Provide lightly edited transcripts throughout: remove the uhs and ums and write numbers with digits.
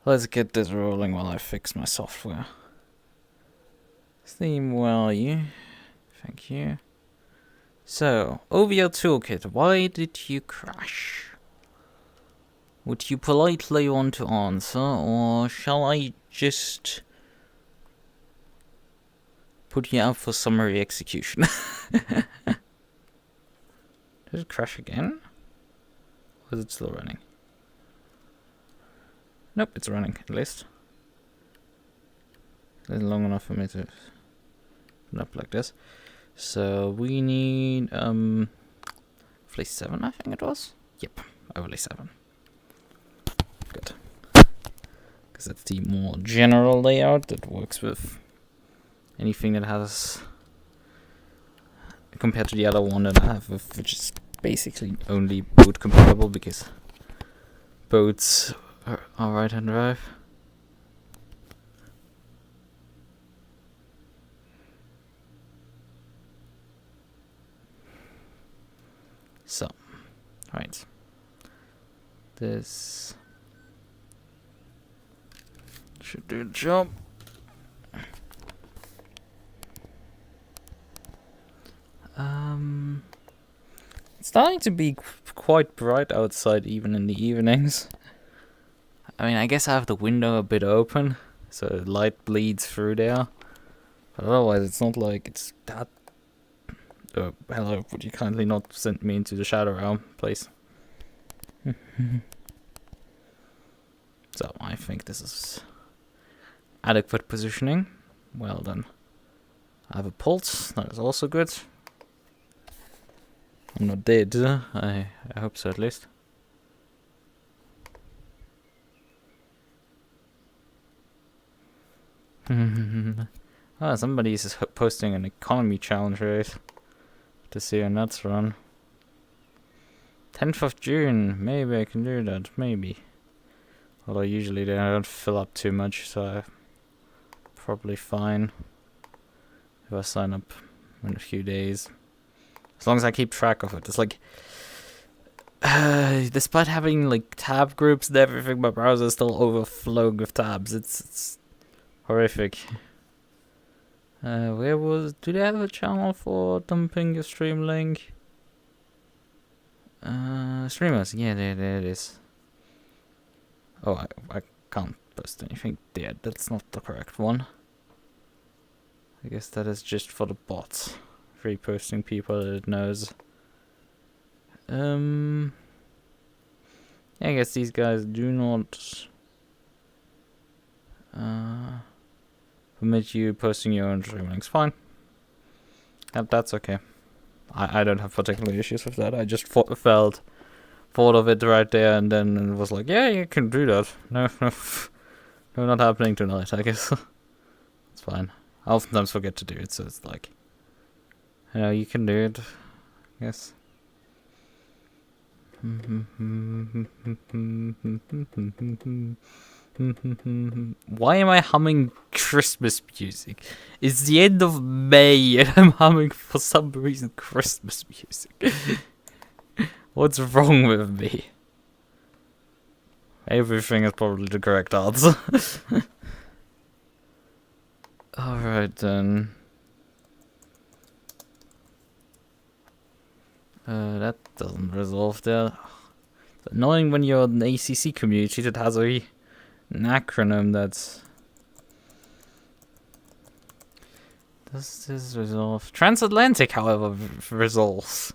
Let's get this rolling while I fix my software. Theme value. Thank you. So, OVL toolkit, why did you crash? Would you politely want to answer, or shall I just put you out for summary execution? Did it crash again? Or is it still running? Nope, it's running, at least. It's long enough for me to open up like this. So we need overlay 7, I think it was. Yep, overlay 7. Good. Because that's the more general layout that works with anything that has, compared to the other one that I have, which is basically only boot compatible because boats are right-hand drive. So, right. This should do the job. It's starting to be quite bright outside even in the evenings. I mean, I guess I have the window a bit open, so light bleeds through there. But otherwise, it's not like it's that... Oh, hello, would you kindly not send me into the shadow realm, please? So, I think this is adequate positioning. Well done. I have a pulse, that is also good. I'm not dead, I hope so at least. Oh, somebody is posting an economy challenge race to see a nuts run. 10th of June, maybe I can do that, maybe. Although usually they don't fill up too much, so I'm probably fine if I sign up in a few days. As long as I keep track of it. It's like, despite having like tab groups and everything, my browser is still overflowing with tabs. It's horrific. Where was... Do they have a channel for dumping your stream link? Streamers, yeah, there it is. Oh, I can't post anything there. That's not the correct one. I guess that is just for the bots. Reposting people that it knows. Yeah, I guess these guys do not permit you posting your own stream links. Fine. That's okay. I don't have particular issues with that. I just thought of it right there and then was like, yeah, you can do that. No, not happening tonight, I guess. It's fine. I oftentimes forget to do it, so it's like, you know, you can do it, I guess. Why am I humming Christmas music? It's the end of May and I'm humming for some reason Christmas music. What's wrong with me? Everything is probably the correct answer. Alright then. That doesn't resolve there. It's annoying when you're in the ACC community that has an acronym that's... Does this resolve? Transatlantic, however, resolves.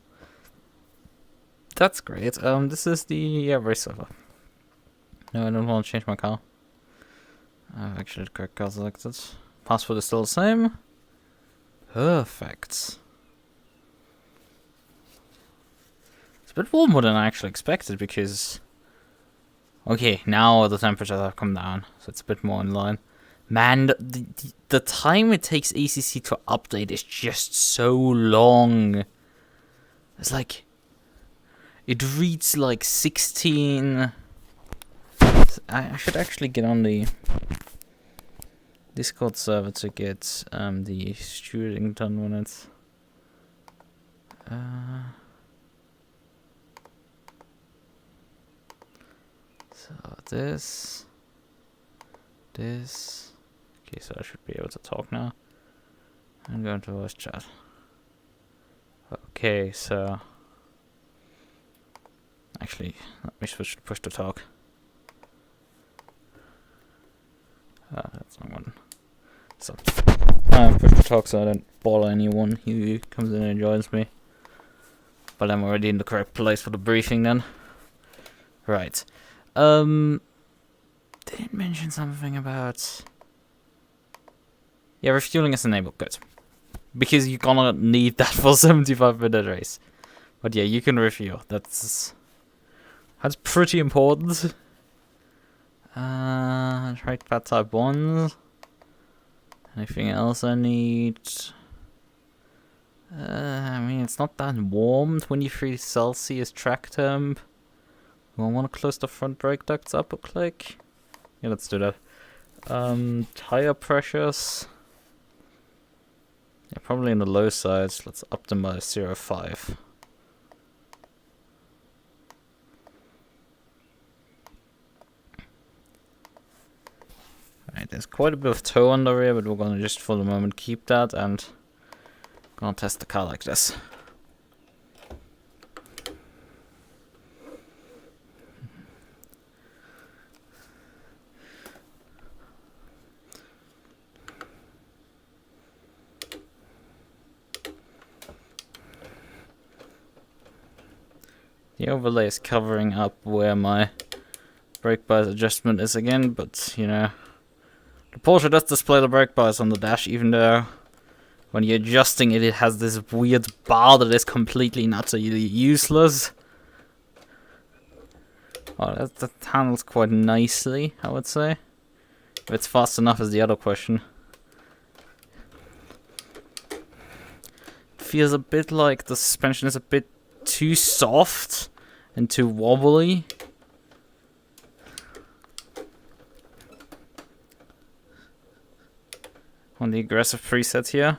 That's great. This is the race server. No, I don't want to change my car. I've actually the correct car selected. Password is still the same. Perfect. It's a bit warmer than I actually expected because... Okay, now the temperatures have come down, so it's a bit more in line. Man, the time it takes ACC to update is just so long. It's like... It reads like 16... I should actually get on the Discord server to get the stewarding done when it's... So this... this. Okay, so I should be able to talk now. I'm going to voice chat. Okay, so actually, let me switch to push to talk. That's not one. So I push to talk so I don't bother anyone who comes in and joins me. But I'm already in the correct place for the briefing then. Right. Did it mention something about... Yeah, refueling is enabled. Good. Because you're gonna need that for 75-minute race. But yeah, you can refuel. That's pretty important. Trackpad type 1. Anything else I need? I mean, it's not that warm. 23 Celsius track temp. Do I want to close the front brake ducts up a click? Yeah, let's do that. Tire pressures. Yeah, probably in the low sides. Let's optimize 0.5. Alright, there's quite a bit of toe on the rear, but we're gonna just for the moment keep that and gonna test the car like this. The overlay is covering up where my brake bias adjustment is again, but you know, the Porsche does display the brake bias on the dash, even though when you're adjusting it, it has this weird bar that is completely not so useless. Oh, that handles quite nicely, I would say. If it's fast enough is the other question. It feels a bit like the suspension is a bit too soft and too wobbly. On the aggressive preset here.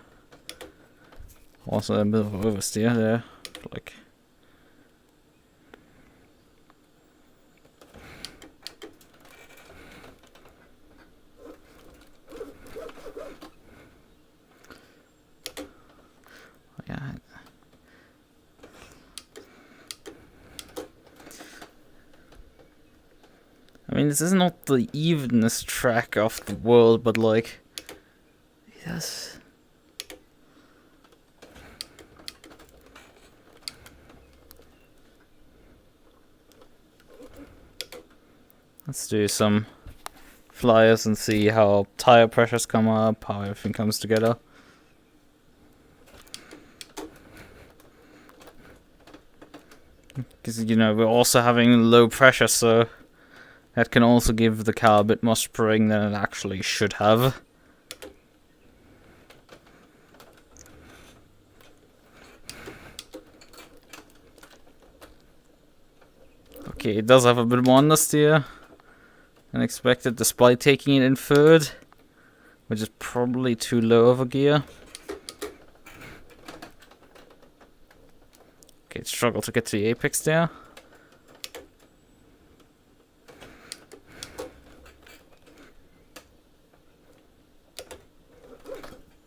Also a bit of oversteer there. Like yeah. I mean, this is not the evenest track of the world, but like, yes. Let's do some flyers and see how tire pressures come up, how everything comes together. Because, you know, we're also having low pressure, so that can also give the car a bit more spring than it actually should have. Okay, it does have a bit more understeer than expected, despite taking it in third, which is probably too low of a gear. Okay, it struggled to get to the apex there.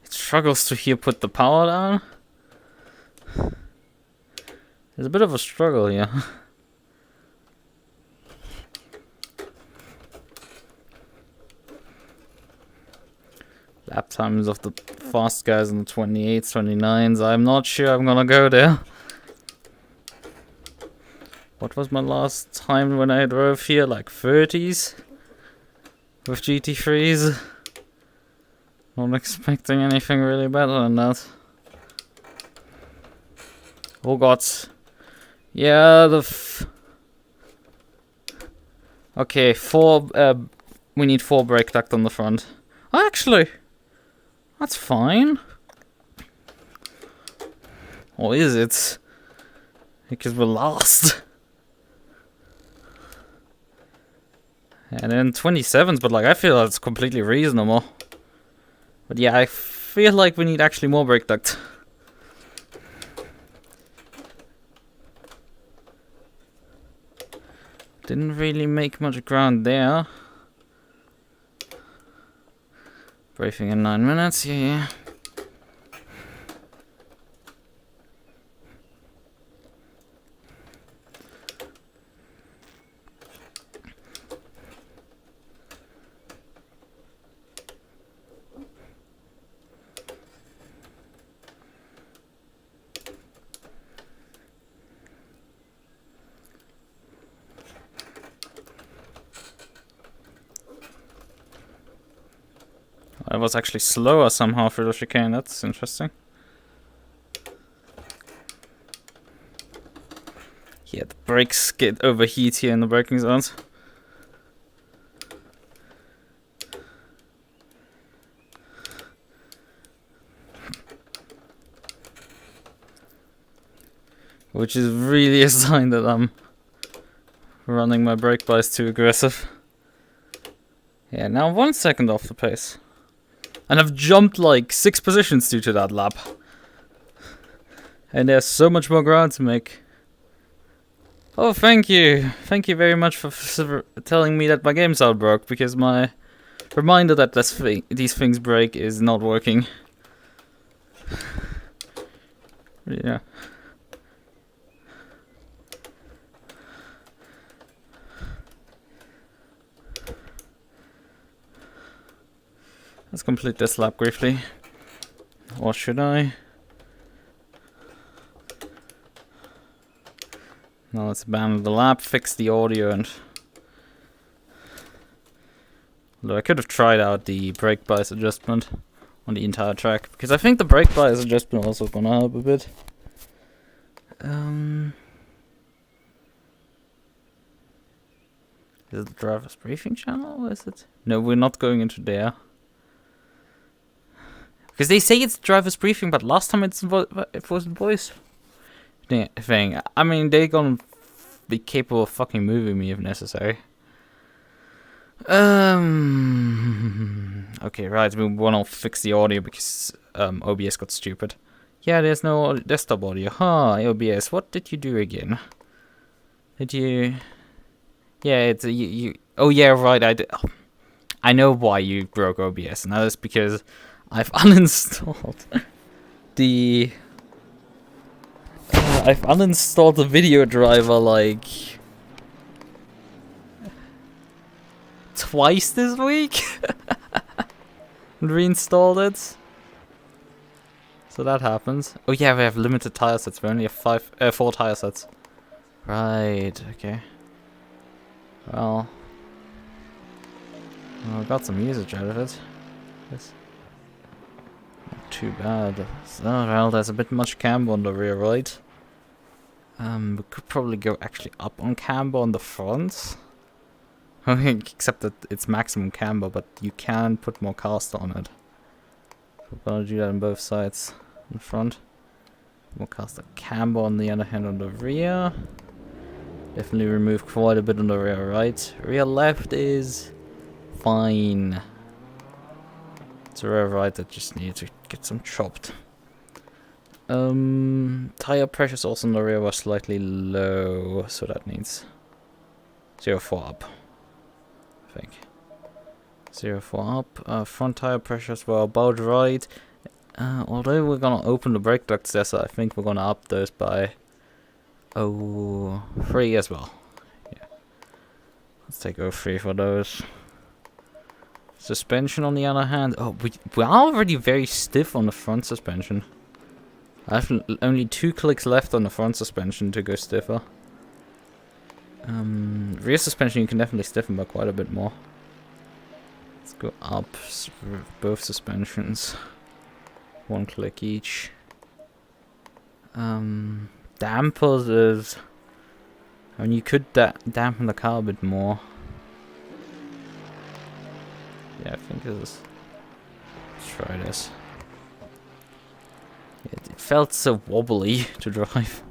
It struggles to here put the power down. There's a bit of a struggle here. Lap times of the fast guys in the 28s, 29s. I'm not sure I'm gonna go there. What was my last time when I drove here? Like 30s? With GT3s? Not expecting anything really better than that. Oh god. Yeah, okay, we need 4 brake duct on the front. Actually, that's fine. Or is it? Because we're last. And then 27s, but like I feel that's completely reasonable. But yeah, I feel like we need actually more brake duct. Didn't really make much ground there. Briefing in 9 minutes, yeah. I was actually slower somehow through the chicane, that's interesting. Yeah, the brakes get overheat here in the braking zones. Which is really a sign that I'm running my brake bias too aggressive. Yeah, now 1 second off the pace. And I've jumped like 6 positions due to that lap. And there's so much more ground to make. Oh, thank you. Thank you very much for telling me that my game sound broke, because my reminder that these things break is not working. Yeah. Let's complete this lap briefly. Or should I? Now let's abandon the lap, fix the audio, and... Although I could have tried out the brake bias adjustment on the entire track, because I think the brake bias adjustment also gonna help a bit. Is it the driver's briefing channel, or is it? No, we're not going into there. Because they say it's driver's briefing, but last time it wasn't voice thing. I mean, they're gonna be capable of fucking moving me if necessary. Okay, right, we wanna fix the audio because OBS got stupid. Yeah, there's no desktop audio. Huh, OBS, what did you do again? Did you... Yeah, it's you... Oh yeah, right, I did... I know why you broke OBS, and that is because I've uninstalled the... I've uninstalled the video driver like... twice this week? And reinstalled it. So that happens. Oh yeah, we have limited tire sets. We only have 4 tire sets. Right, okay. Well... I got some usage out of it. Yes. Not too bad. So, well, there's a bit much camber on the rear, right? We could probably go actually up on camber on the front. Except that it's maximum camber, but you can put more caster on it. We're gonna do that on both sides. In front. More caster camber on the other hand on the rear. Definitely remove quite a bit on the rear right. Rear left is fine. It's a rear right that just needs to get some chopped. Tire pressures also on the rear was slightly low, so that needs 0.4 up, I think. 0.4 up. Front tire pressures were about right. Although we're gonna open the brake ducts there, so I think we're gonna up those by 0.3 as well. Yeah. Let's take 0.3 for those. Suspension on the other hand, we're already very stiff on the front suspension. I have only 2 clicks left on the front suspension to go stiffer. Rear suspension you can definitely stiffen by quite a bit more. Let's go up both suspensions. 1 click each. Dampers is... I mean, you could dampen the car a bit more. Yeah, I think this is... Let's try this. It felt so wobbly to drive.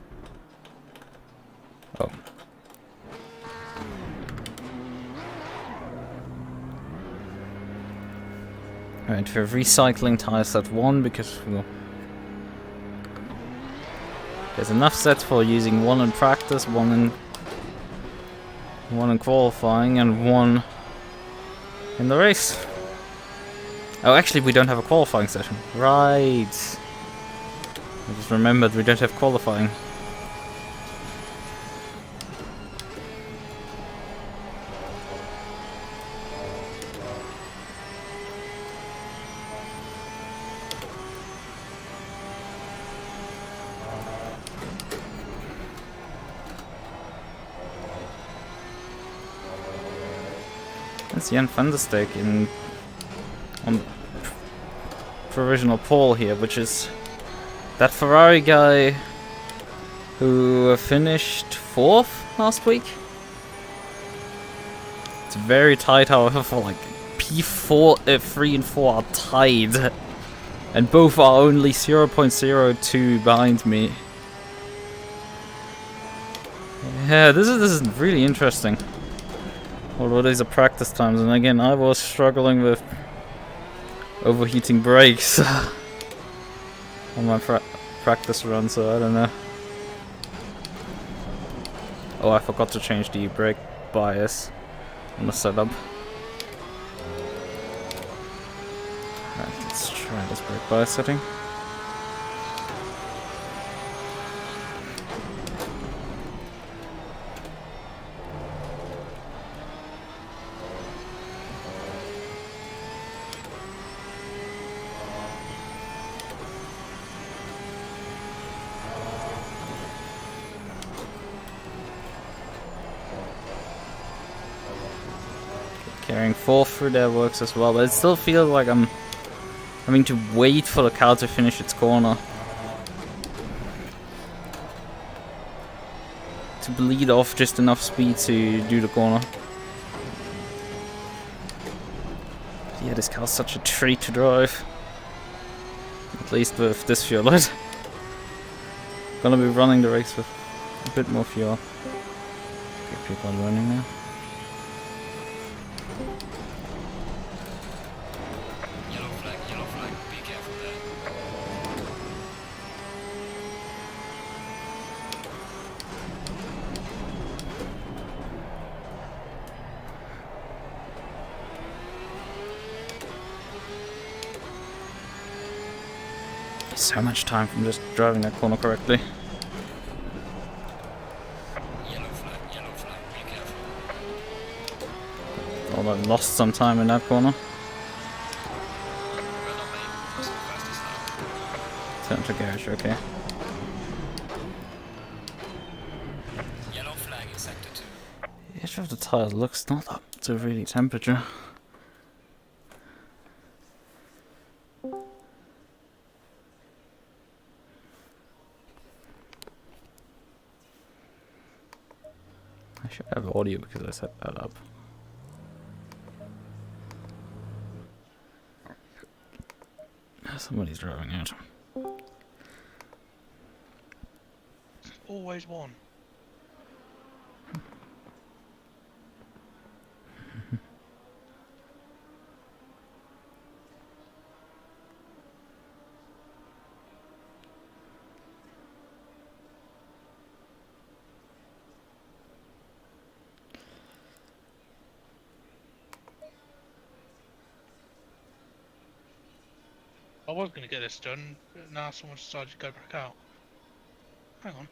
Oh. Alright, we're recycling tire set 1 because there's enough sets for using 1 in practice, 1 in qualifying, and 1 in the race. Oh, actually, we don't have a qualifying session. Right. I just remembered we don't have qualifying. That's Jan van der Steek on provisional pole here, which is that Ferrari guy who finished 4th last week. It's very tight, however, for like P4, 3 and 4 are tied, and both are only 0.02 behind me. Yeah, this is really interesting. Although these are practice times, and again, I was struggling with overheating brakes on my practice run, so I don't know. Oh, I forgot to change the brake bias on the setup. Alright, let's try this brake bias setting. Carrying 4 through there works as well, but it still feels like I'm having to wait for the car to finish its corner to bleed off just enough speed to do the corner. Yeah, this car's such a treat to drive. At least with this fuel light. Gonna be running the race with a bit more fuel. Get people running now. Yellow flag, be careful there. So much time from just driving that corner correctly. Yellow flag, be careful. Although I lost some time in that corner. Well done, mate. That's the fastest lap. Turn to garage, okay. Yellow flag in sector 2. The edge of the tires looks not up to really temperature. I should have audio because I set that up. Somebody's driving out. Always one. I was going to get this done, but now someone decided to go back out. Hang on.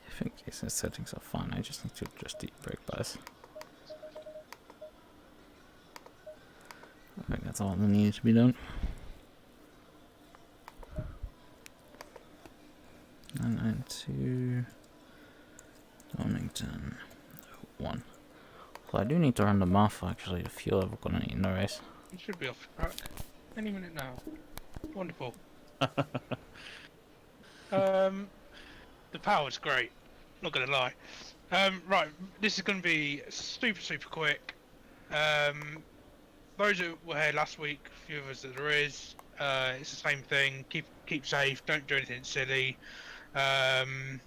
I think his settings are fine. I just need to adjust the brake bias. I think that's all that needs to be done. 992 Donington 1. So I do need to run the math actually, the fuel we're gonna need in the race. You should be off track. Any minute now. Wonderful. The power's great. Not gonna lie. Right, this is gonna be super quick. Those that were here last week, a few of us that there is, it's the same thing. Keep safe. Don't do anything silly. If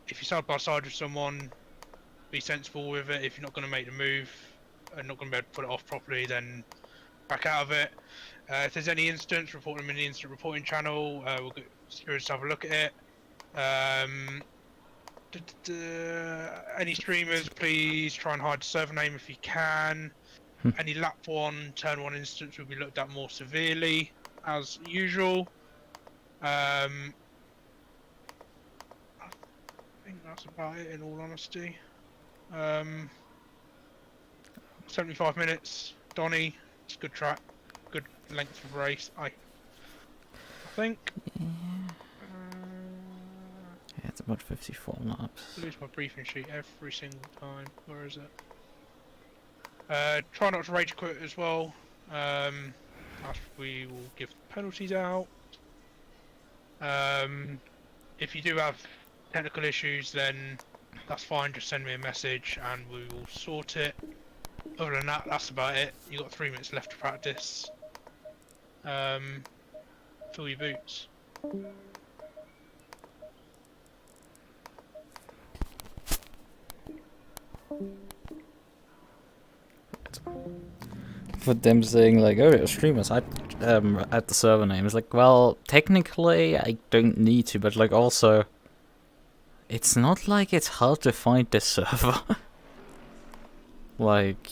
you're side by side with someone, be sensible with it. If you're not going to make the move and not going to be able to put it off properly, then back out of it. If there's any incidents, report them in the incident reporting channel. We'll get security to have a look at it. Any streamers, please try and hide the server name if you can. Any lap 1, turn 1 instance will be looked at more severely, as usual. I think that's about it, in all honesty. 75 minutes, Donny. It's a good track, good length of race. I think. Yeah, it's about 54 laps. I lose my briefing sheet every single time. Where is it? Try not to rage quit as well. We will give penalties out. If you do have technical issues, then that's fine. Just send me a message and we will sort it. Other than that, that's about it. You got 3 minutes left to practice. Fill your boots. For them saying like, oh, you're streamers, I at the server name. It's like, well, technically I don't need to, but like also, it's not like it's hard to find this server. Like,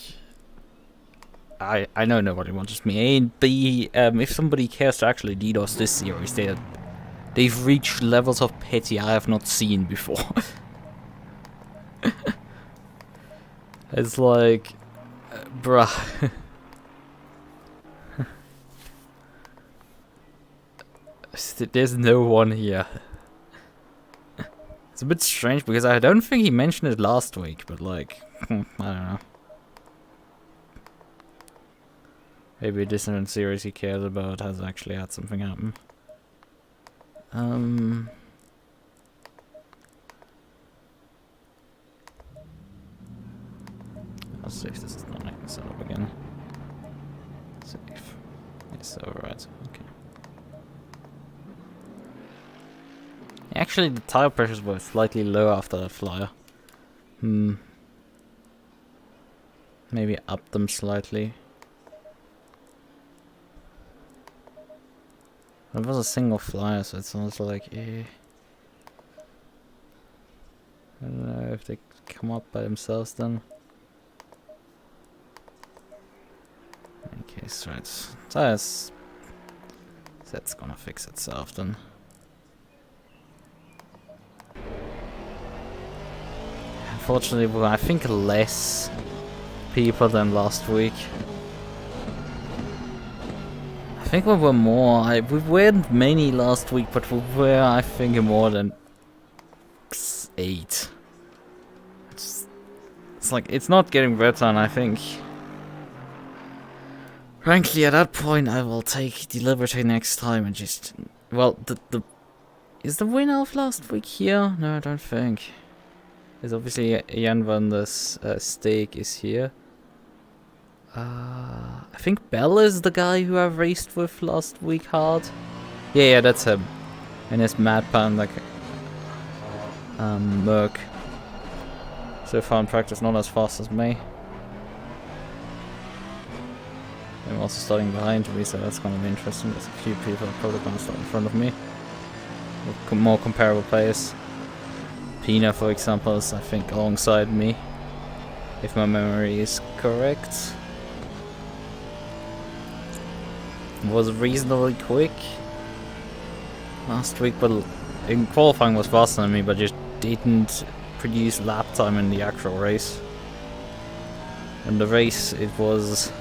I know nobody wants me. A and B, if somebody cares to actually DDoS this series, they've reached levels of petty I have not seen before. It's like, bruh. There's no one here. It's a bit strange because I don't think he mentioned it last week, but like, I don't know. Maybe a different series he cares about has actually had something happen. I'll see if this is not set up again. Save. Yes, override. Okay. Actually, the tire pressures were slightly low after the flyer. Maybe up them slightly. It was a single flyer, so it's also like, I don't know if they come up by themselves then. Okay, so that's gonna fix itself then. Unfortunately, well, I think less people than last week. I think we were more. We weren't many last week, but we were, I think, more than 8. It's like, it's not getting better, and I think, frankly, at that point, I will take the liberty next time and just, well, is the winner of last week here? No, I don't think. It's obviously Jan van der Steeg is here. I think Bell is the guy who I raced with last week hard. Yeah, that's him. And his Mad Pan, like, MUQU. So far in practice, not as fast as me. I'm also starting behind me, so that's gonna be interesting. There's a few people probably gonna start in front of me. With more comparable players. Pina, for example, is, I think, alongside me. If my memory is correct. Was reasonably quick last week, but in qualifying was faster than me, but just didn't produce lap time in the actual race. In the race, it was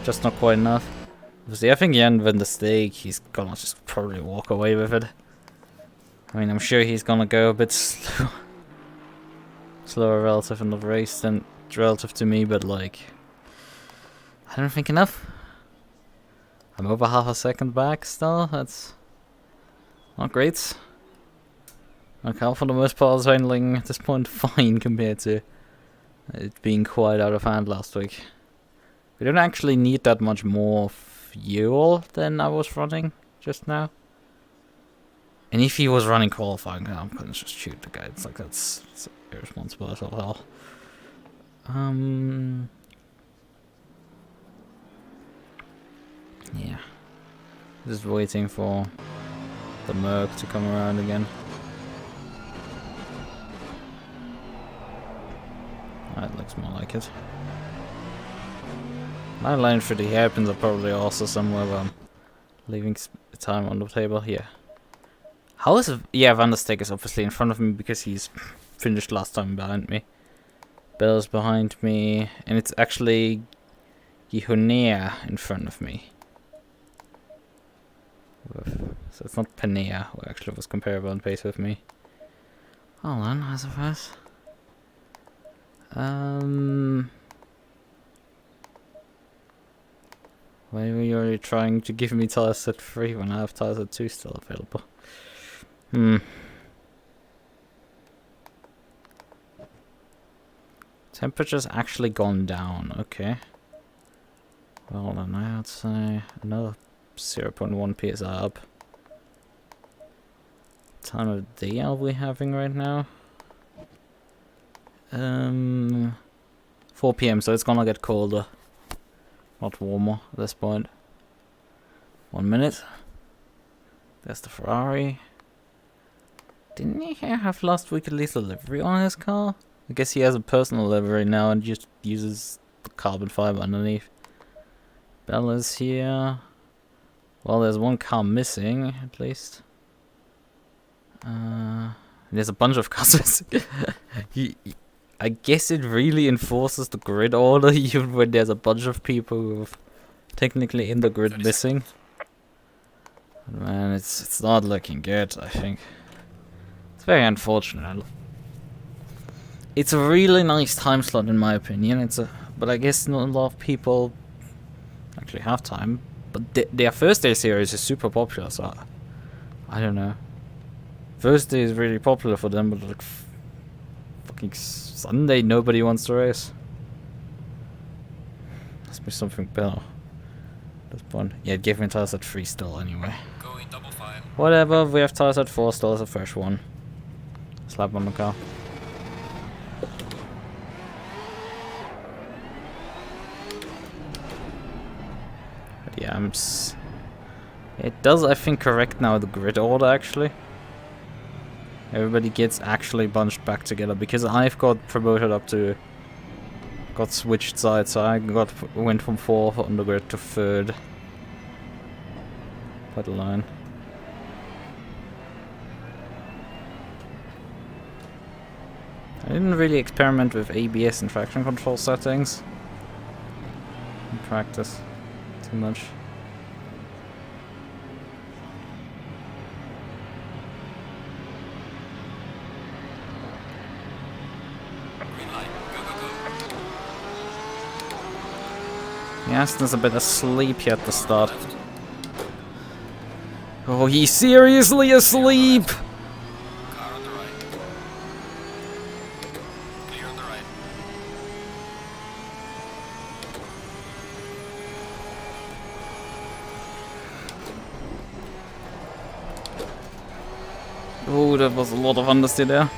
just not quite enough. Obviously, I think Jan van der Steeg, he's gonna just probably walk away with it. I mean, I'm sure he's gonna go a bit slower relative in the race than relative to me, but like, I don't think enough. I'm over half a second back still. That's not great. Okay, for the most part, I was handling at this point fine compared to it being quite out of hand last week. We don't actually need that much more fuel than I was running just now. And if he was running qualifying, I'm gonna just shoot the guy. It's like, that's irresponsible as hell. Yeah. Just waiting for the MUQU to come around again. That looks more like it. My line for the hairpins are probably also somewhere where I'm leaving time on the table here. How is it? Yeah, Vandersteeg is obviously in front of me because he's finished last time behind me. Bell's behind me, and it's actually Gihonea in front of me. So it's not Panea, who actually was comparable in pace with me. Hold on, as of us. Why were you already trying to give me tire set 3 when I have tire set 2 still available? Temperature's actually gone down, okay. Well then I'd say another 0.1 psi up. Time of day are we having right now? 4 PM, so it's gonna get colder. Not warmer at this point. 1 minute. There's the Ferrari. Didn't he have last week at least a livery on his car? I guess he has a personal livery now and just uses the carbon fiber underneath. Bella's here. Well, there's one car missing, at least. There's a bunch of cars missing. I guess it really enforces the grid order even when there's a bunch of people who are technically in the grid missing. But man, it's not looking good, I think. It's very unfortunate. It's a really nice time slot in my opinion. But I guess not a lot of people actually have time. But their Thursday series is super popular, so I don't know. Thursday is really popular for them, but like fucking Sunday nobody wants to race. Must be something better. This one. Yeah, it gave me tires at 3 still anyway. Going double file. Whatever, we have tires at 4 still as a fresh one. Slap on the car. But yeah, it does, I think, correct now the grid order actually. Everybody gets actually bunched back together because I've got promoted up to, got switched sides, so I went from 4th on the grid to 3rd. By the line. I didn't really experiment with ABS and traction control settings in practice too much. Aston's a bit asleep here at the start. Oh, he's seriously asleep! Car on the right. Clear on the right. Oh, that was a lot of understeer there.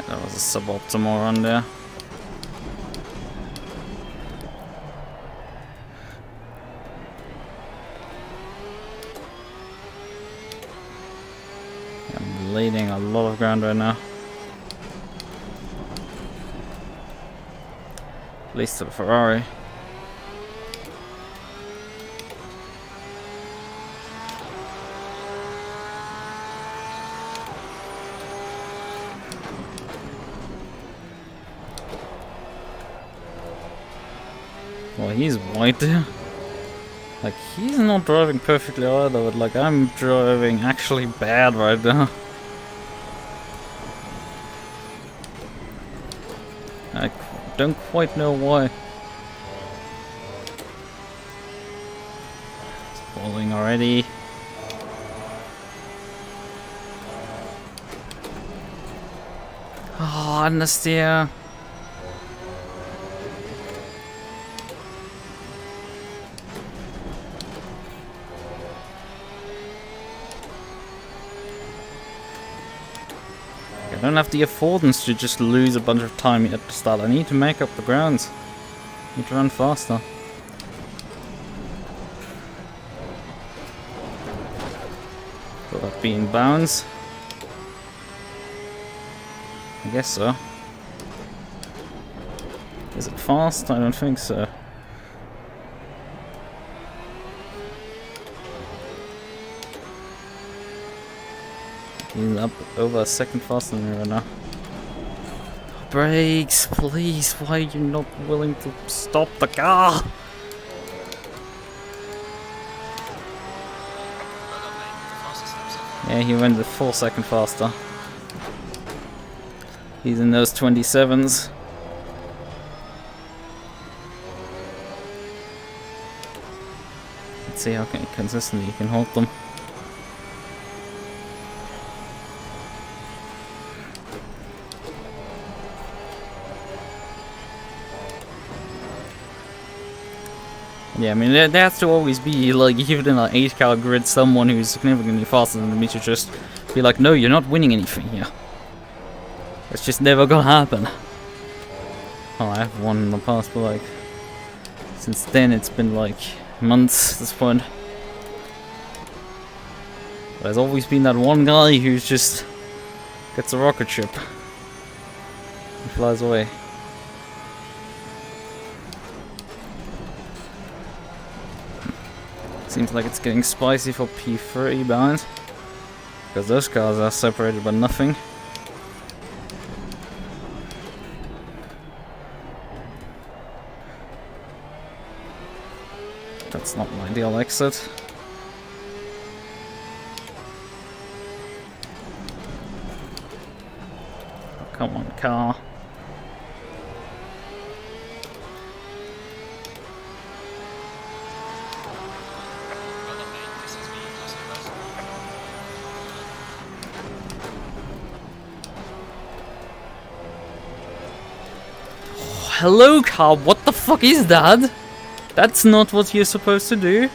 That was a suboptimal run there. I'm leading a lot of ground right now. At least to the Ferrari. Well, he's white there. Like, he's not driving perfectly either, but like, I'm driving actually bad right now. I don't quite know why. It's falling already. Oh, understeer. I don't have the affordance to just lose a bunch of time at the start. I need to make up the ground. I need to run faster. Will that be in bounds? I guess so. Is it fast? I don't think so. He's up over a second faster than me right now. Brakes, please. Why are you not willing to stop the car? Yeah, he went a full second faster. He's in those 27s. Let's see how consistently he can hold them. Yeah, I mean, there has to always be, like, even in an 8-car grid, someone who's significantly faster than me to just be like, no, you're not winning anything here. It's just never gonna happen. Oh, I have won in the past, but, like, since then it's been, like, months at this point. But there's always been that one guy who's just gets a rocket ship and flies away. Seems like it's getting spicy for P3 bound, because those cars are separated by nothing. That's not my ideal exit. Oh, come on, car. Hello, car, what the fuck is that? That's not what you're supposed to do.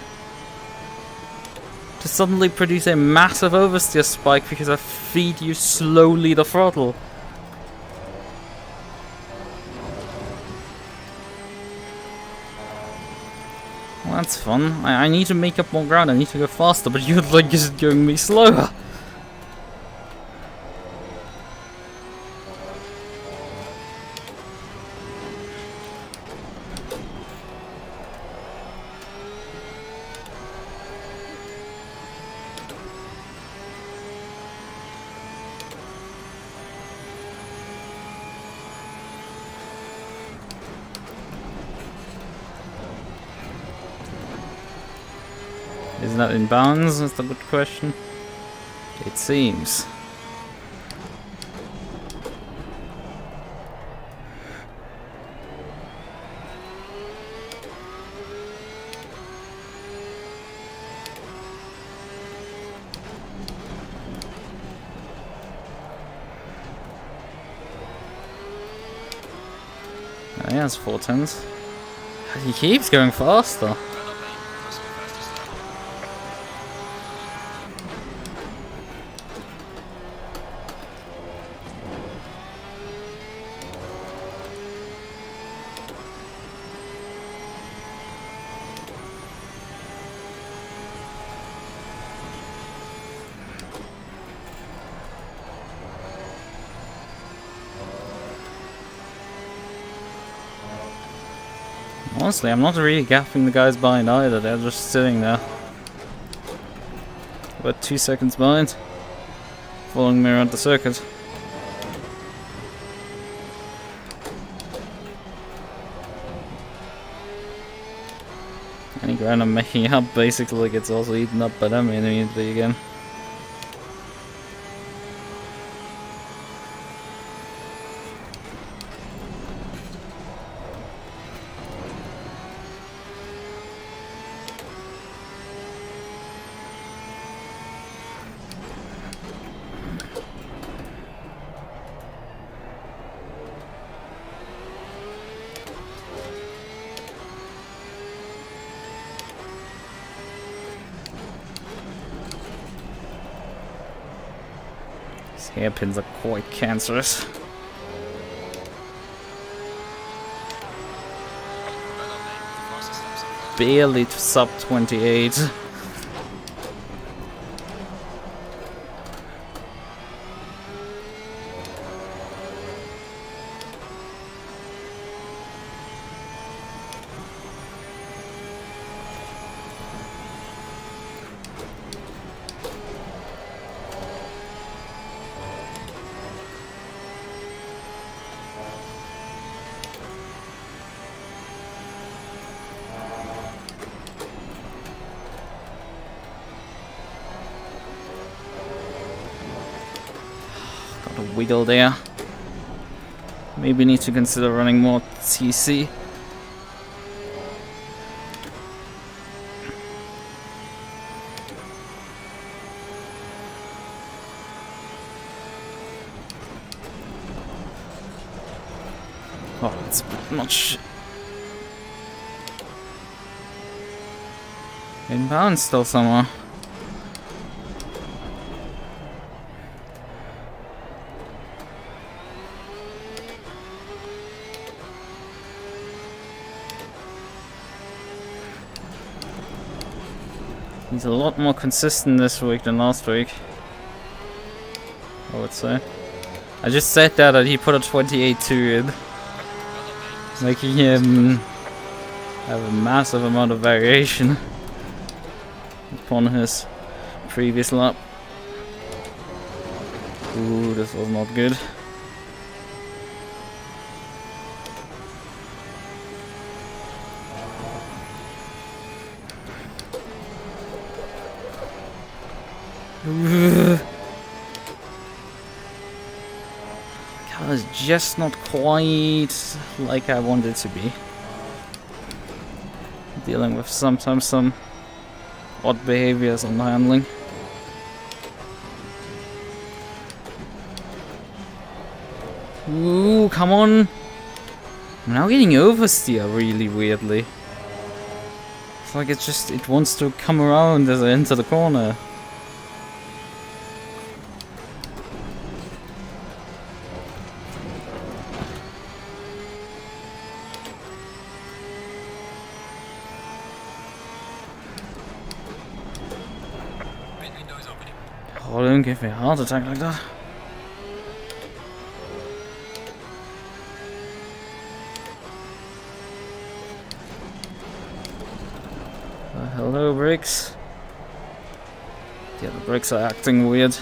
To suddenly produce a massive oversteer spike because I feed you slowly the throttle. Well, that's fun. I need to make up more ground, I need to go faster, but you're like just going me slower. Isn't that in bounds? That's a good question. It seems. Oh, he has 410s. He keeps going faster. Honestly, I'm not really gapping the guys behind either, they're just sitting there. About 2 seconds behind, following me around the circuit. Any ground I'm making up basically gets also eaten up by them immediately again. These hairpins are quite cancerous. Barely to sub 28. Got a wiggle there. Maybe need to consider running more TC. Oh, that's a bit much. Inbound still somewhere. He's a lot more consistent this week than last week, I would say. I just said that he put a 28-2 in, making him have a massive amount of variation upon his previous lap. Ooh, this was not good. Car is just not quite like I want it to be. Dealing with sometimes some odd behaviors on the handling. Ooh, come on! I'm now getting oversteer really weirdly. It's like it wants to come around as I enter the corner. Oh, don't give me a heart attack like that. Hello, brakes. Yeah, the brakes are acting weird.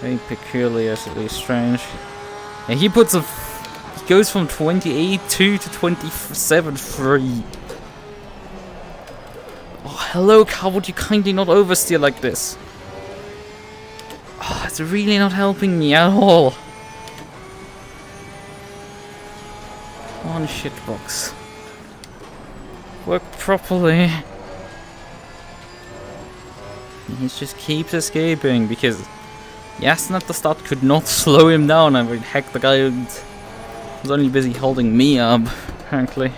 Very peculiarly strange. And he puts a... He goes from 28.2 to 27.3. Oh, hello, car, would you kindly not oversteer like this? Oh, it's really not helping me at all. One shitbox. Work properly. He just keeps escaping because Yasin at the start could not slow him down. I mean, heck, the guy was only busy holding me up, apparently.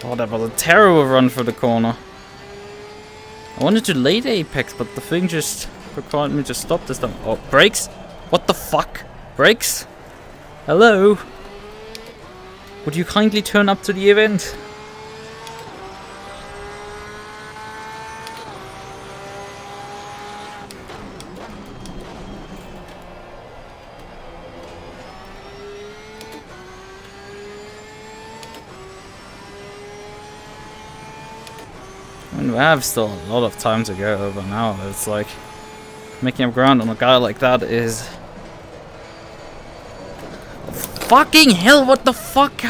Oh, that was a terrible run for the corner. I wanted to late apex, but the thing just required me to stop this time. Oh, brakes? What the fuck? Brakes? Hello? Would you kindly turn up to the event? We have still a lot of time to go, but now it's like making up ground on a guy like that is fucking hell. What the fuck?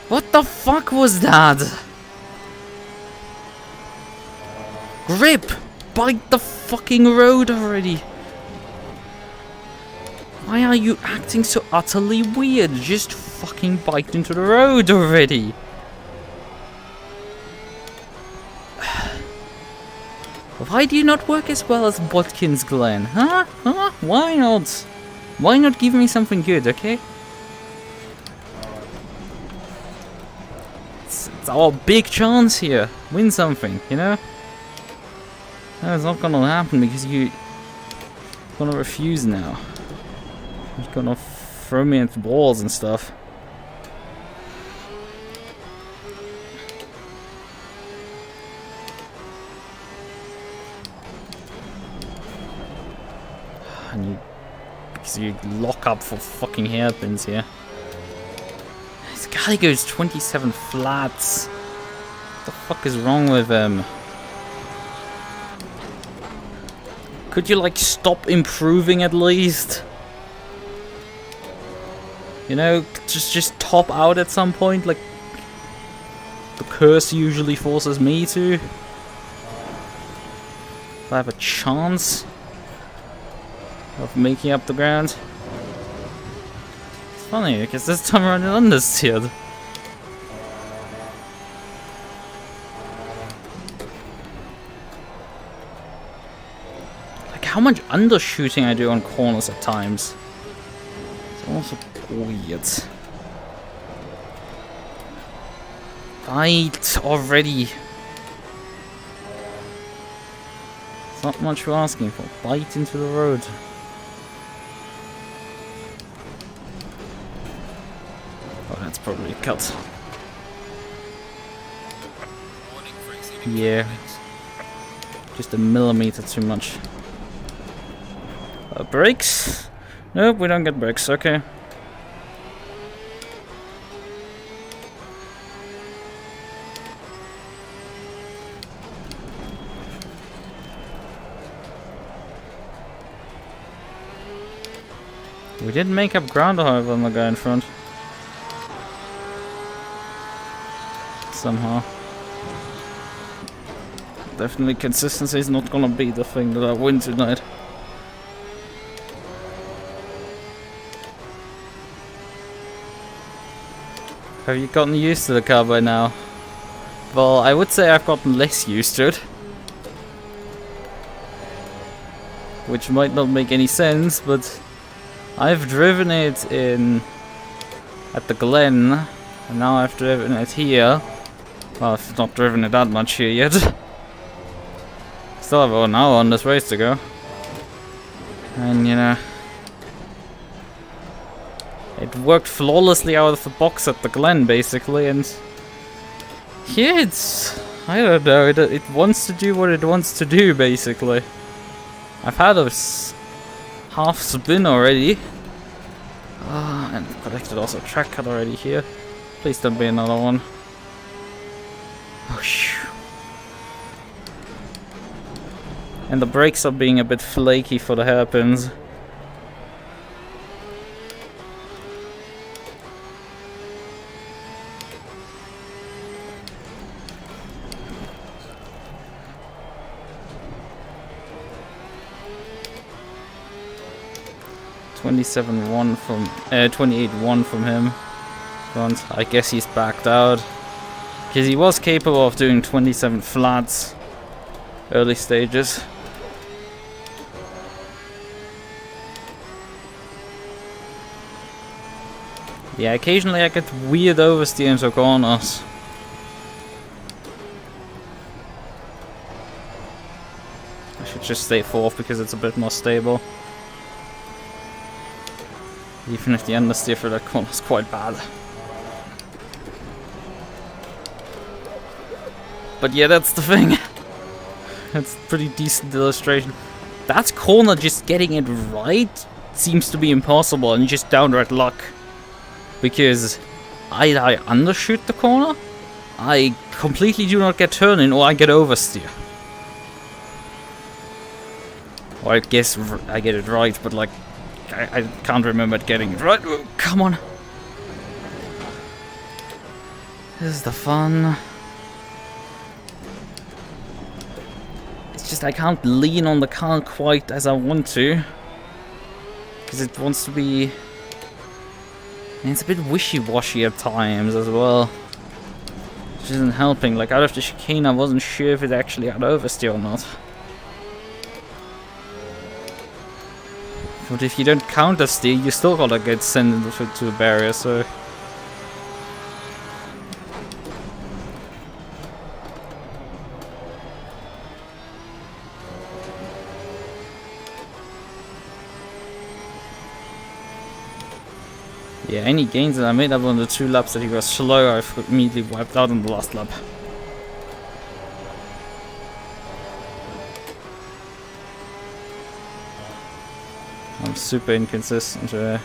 What the fuck was that? Grip! Bite the fucking road already! Why are you acting so utterly weird? Just fucking bite into the road already! Why do you not work as well as Watkins Glen? Huh? Huh? Why not? Why not give me something good, okay? It's our big chance here. Win something, you know? No, it's not gonna happen because you're gonna refuse now. You're gonna throw me into walls and stuff. And because you lock up for fucking hairpins here. This guy goes 27 flats. What the fuck is wrong with him? Could you like stop improving at least? You know, just top out at some point, like the curse usually forces me to. If I have a chance of making up the ground. It's funny because this time around I'm understeered. Like how much undershooting I do on corners at times. It's also weird. Bite already. It's not much we're asking for. Bite into the road. Oh, that's probably a cut. Yeah. Just a millimeter too much. Brakes? Nope, we don't get brakes. Okay. We did make up ground, however, on the guy in front. Somehow. Definitely consistency is not gonna be the thing that I win tonight. Have you gotten used to the car by now? Well, I would say I've gotten less used to it. Which might not make any sense, but I've driven it at the Glen, and now I've driven it here. Well, I've not driven it that much here yet. Still have an hour on this race to go. And you know, it worked flawlessly out of the box at the Glen, basically, and yeah, I don't know, it wants to do what it wants to do, basically. I've had a half spin already. And collected also a track cut already here. Please don't be another one. Oh, shoo. And the brakes are being a bit flaky for the hairpins. $27.1 from 28.1 from him. Front. I guess he's backed out because he was capable of doing 27 flats early stages. Yeah, occasionally I get weird oversteer into corners. I should just stay fourth because it's a bit more stable. Even if the understeer for that corner is quite bad. But yeah, that's the thing. That's a pretty decent illustration. That corner, just getting it right seems to be impossible and just downright luck. Because either I undershoot the corner, I completely do not get turning, or I get oversteer. Or I guess I get it right, but like, I can't remember getting it right. Oh, come on. This is the fun. It's just I can't lean on the car quite as I want to. Because it wants to be... And it's a bit wishy-washy at times as well. Which isn't helping. Like out of the chicane I wasn't sure if it actually had oversteer or not. But if you don't counter steer, you still gotta get sent into a barrier, so... Yeah, any gains that I made up on the 2 laps that he was slow, I've immediately wiped out on the last lap. I'm super inconsistent here.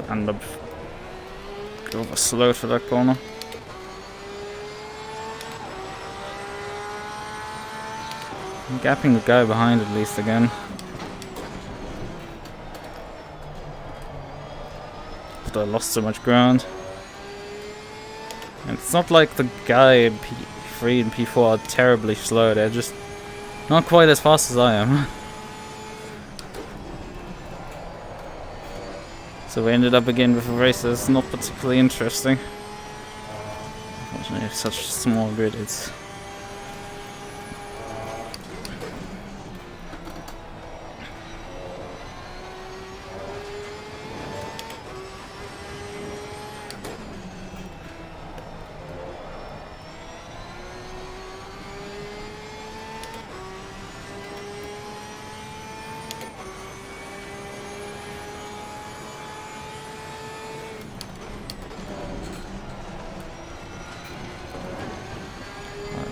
End up go over slow for that corner. I'm gapping the guy behind at least again. But I lost so much ground. And it's not like the guy in P3 and P4 are terribly slow, they're just not quite as fast as I am. So we ended up again with a race that's not particularly interesting. Unfortunately, it's such a small grid, it's...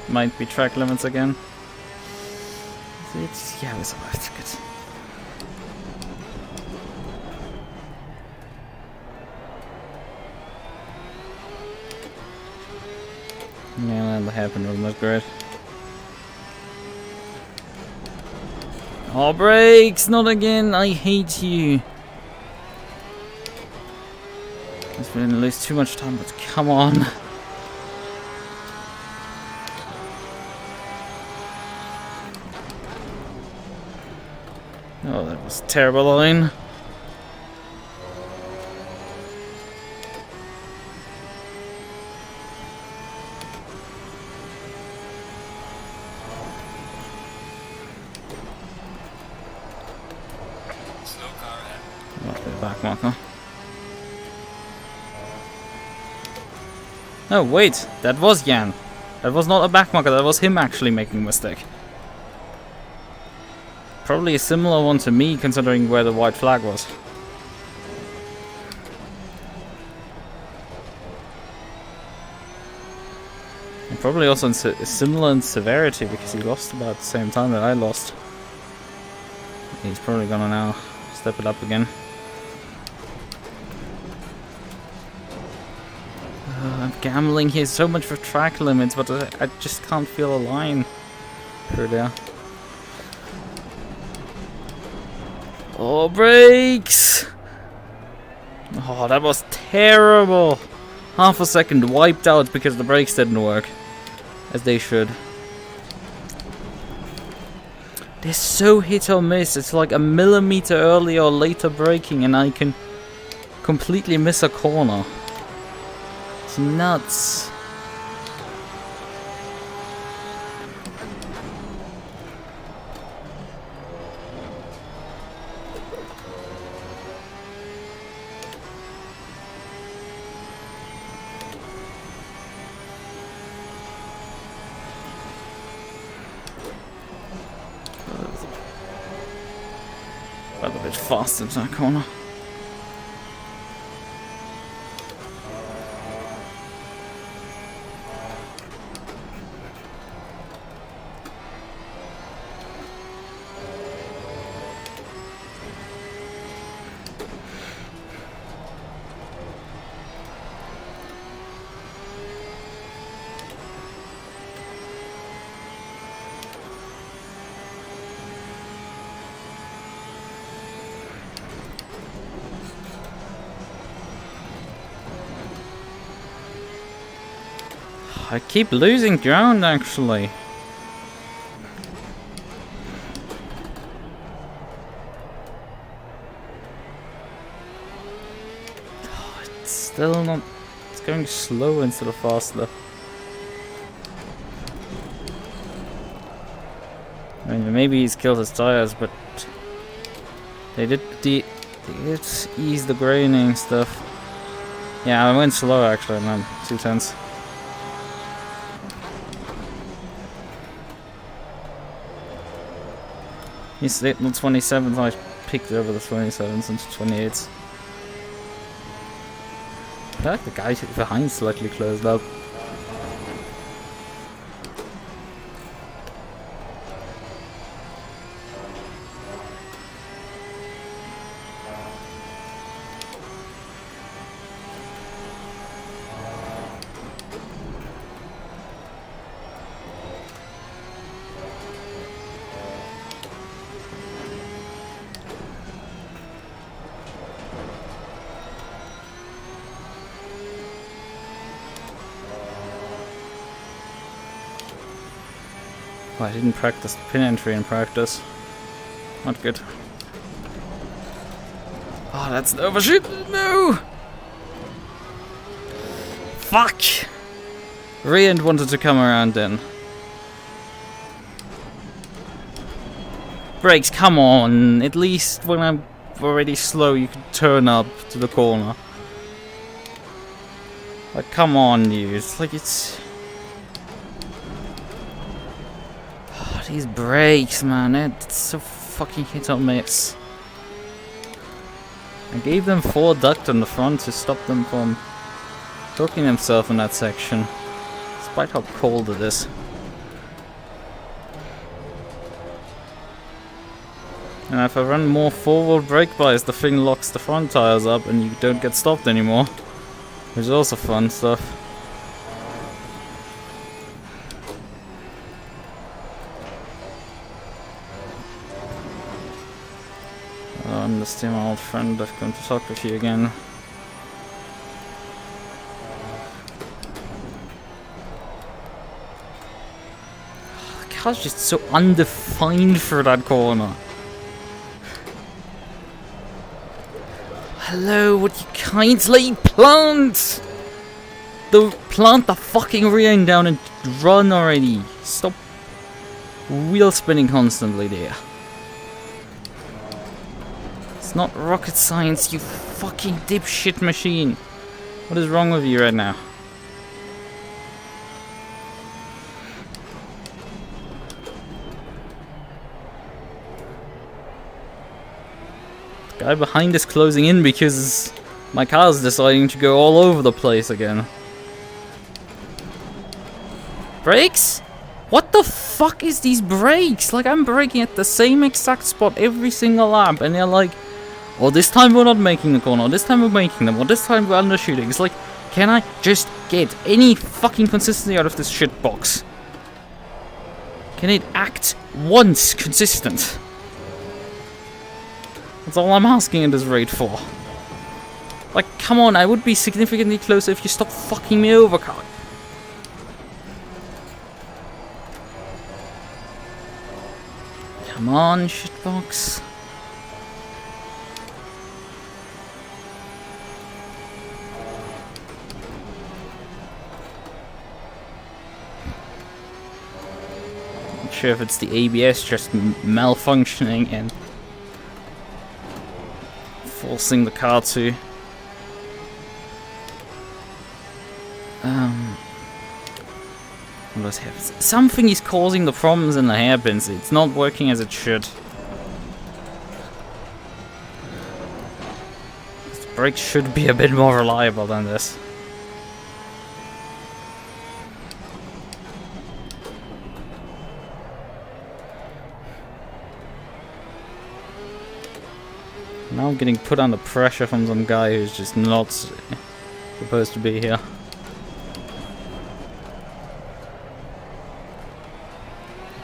Might be track limits again. Yeah, we survived. Good. Yeah, that happened. Wasn't that great? Oh, brakes! Not again! I hate you. It's been at least too much time, but come on. Oh, that was a terrible line. Slow car ahead. Oh, the back marker. No, wait, that was Jan. That was not a back marker, that was him actually making a mistake. Probably a similar one to me, considering where the white flag was. And probably also similar in severity, because he lost about the same time that I lost. He's probably gonna now step it up again. I'm gambling here so much for track limits, but I just can't feel a line through there. Oh, brakes! Oh, that was terrible! Half a second wiped out because the brakes didn't work. As they should. They're so hit or miss. It's like a millimeter earlier or later braking and I can completely miss a corner. It's nuts. bit faster into that corner. I keep losing ground, actually. Oh, it's still not... It's going slow instead of faster. I mean, maybe he's killed his tires, but... They did ease the graining stuff. Yeah, I went slow, actually, man. 2/10. He's the 27th, I picked over the 27th into 28th. I feel like the guy behind slightly closed up. Oh, I didn't practice the pin entry in practice. Not good. Oh, that's an overshoot! No! Fuck! Radeon wanted to come around then. Brakes, come on! At least when I'm already slow, you can turn up to the corner. Like, come on, dude. It's like it's... These brakes, man, it's so fucking hit or miss. I gave them 4 duct on the front to stop them from hooking themselves in that section, despite how cold it is. And if I run more forward brake bias, the thing locks the front tires up and you don't get stopped anymore, which is also fun stuff. I'm just my old friend, I've come to talk with you again. The car's just so undefined for that corner. Hello, would you kindly plant the fucking rear end down and run already? Stop wheel spinning constantly there. It's not rocket science, you fucking dipshit machine. What is wrong with you right now? The guy behind is closing in because my car's deciding to go all over the place again. Brakes? What the fuck is these brakes? Like, I'm braking at the same exact spot every single lap and they're like, oh, this time we're not making the corner, or this time we're making them, or this time we're undershooting. It's like, can I just get any fucking consistency out of this shit box? Can it act once consistent? That's all I'm asking in this raid for. Like, come on, I would be significantly closer if you stop fucking me over, car. Come on, shitbox. Not sure if it's the ABS just malfunctioning and forcing the car to what happens? Something is causing the problems in the hairpins. It's not working as it should. brakes should be a bit more reliable than this. Now I'm getting put under pressure from some guy who's just not supposed to be here.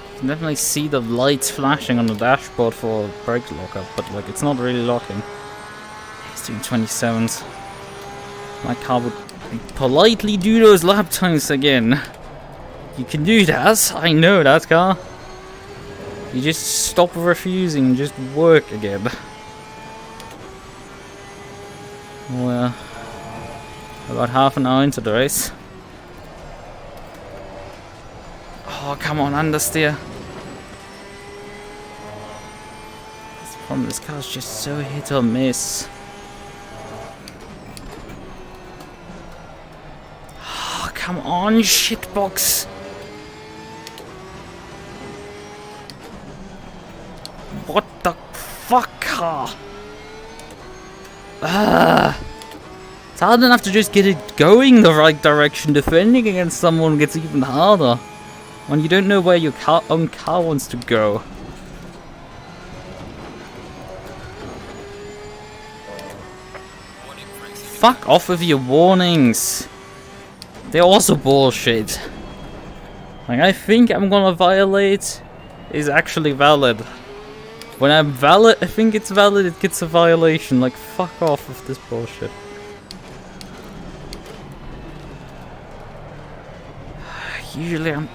You can definitely see the lights flashing on the dashboard for brake lockup, but like it's not really locking. It's doing 27s. My car would politely do those lap times again. You can do that, I know that, car. You just stop refusing and just work again. Well, about half an hour into the race. Oh, come on, understeer. This problem, this car's just so hit or miss. Oh, come on, shitbox. What the fuck, car? It's hard enough to just get it going the right direction. Defending against someone gets even harder when you don't know where your own car wants to go. Fuck off with your warnings. They're also bullshit. Like, I think I'm gonna violate is actually valid. When I'm valid, I think it's valid, it gets a violation. Like, fuck off with this bullshit. Usually I'm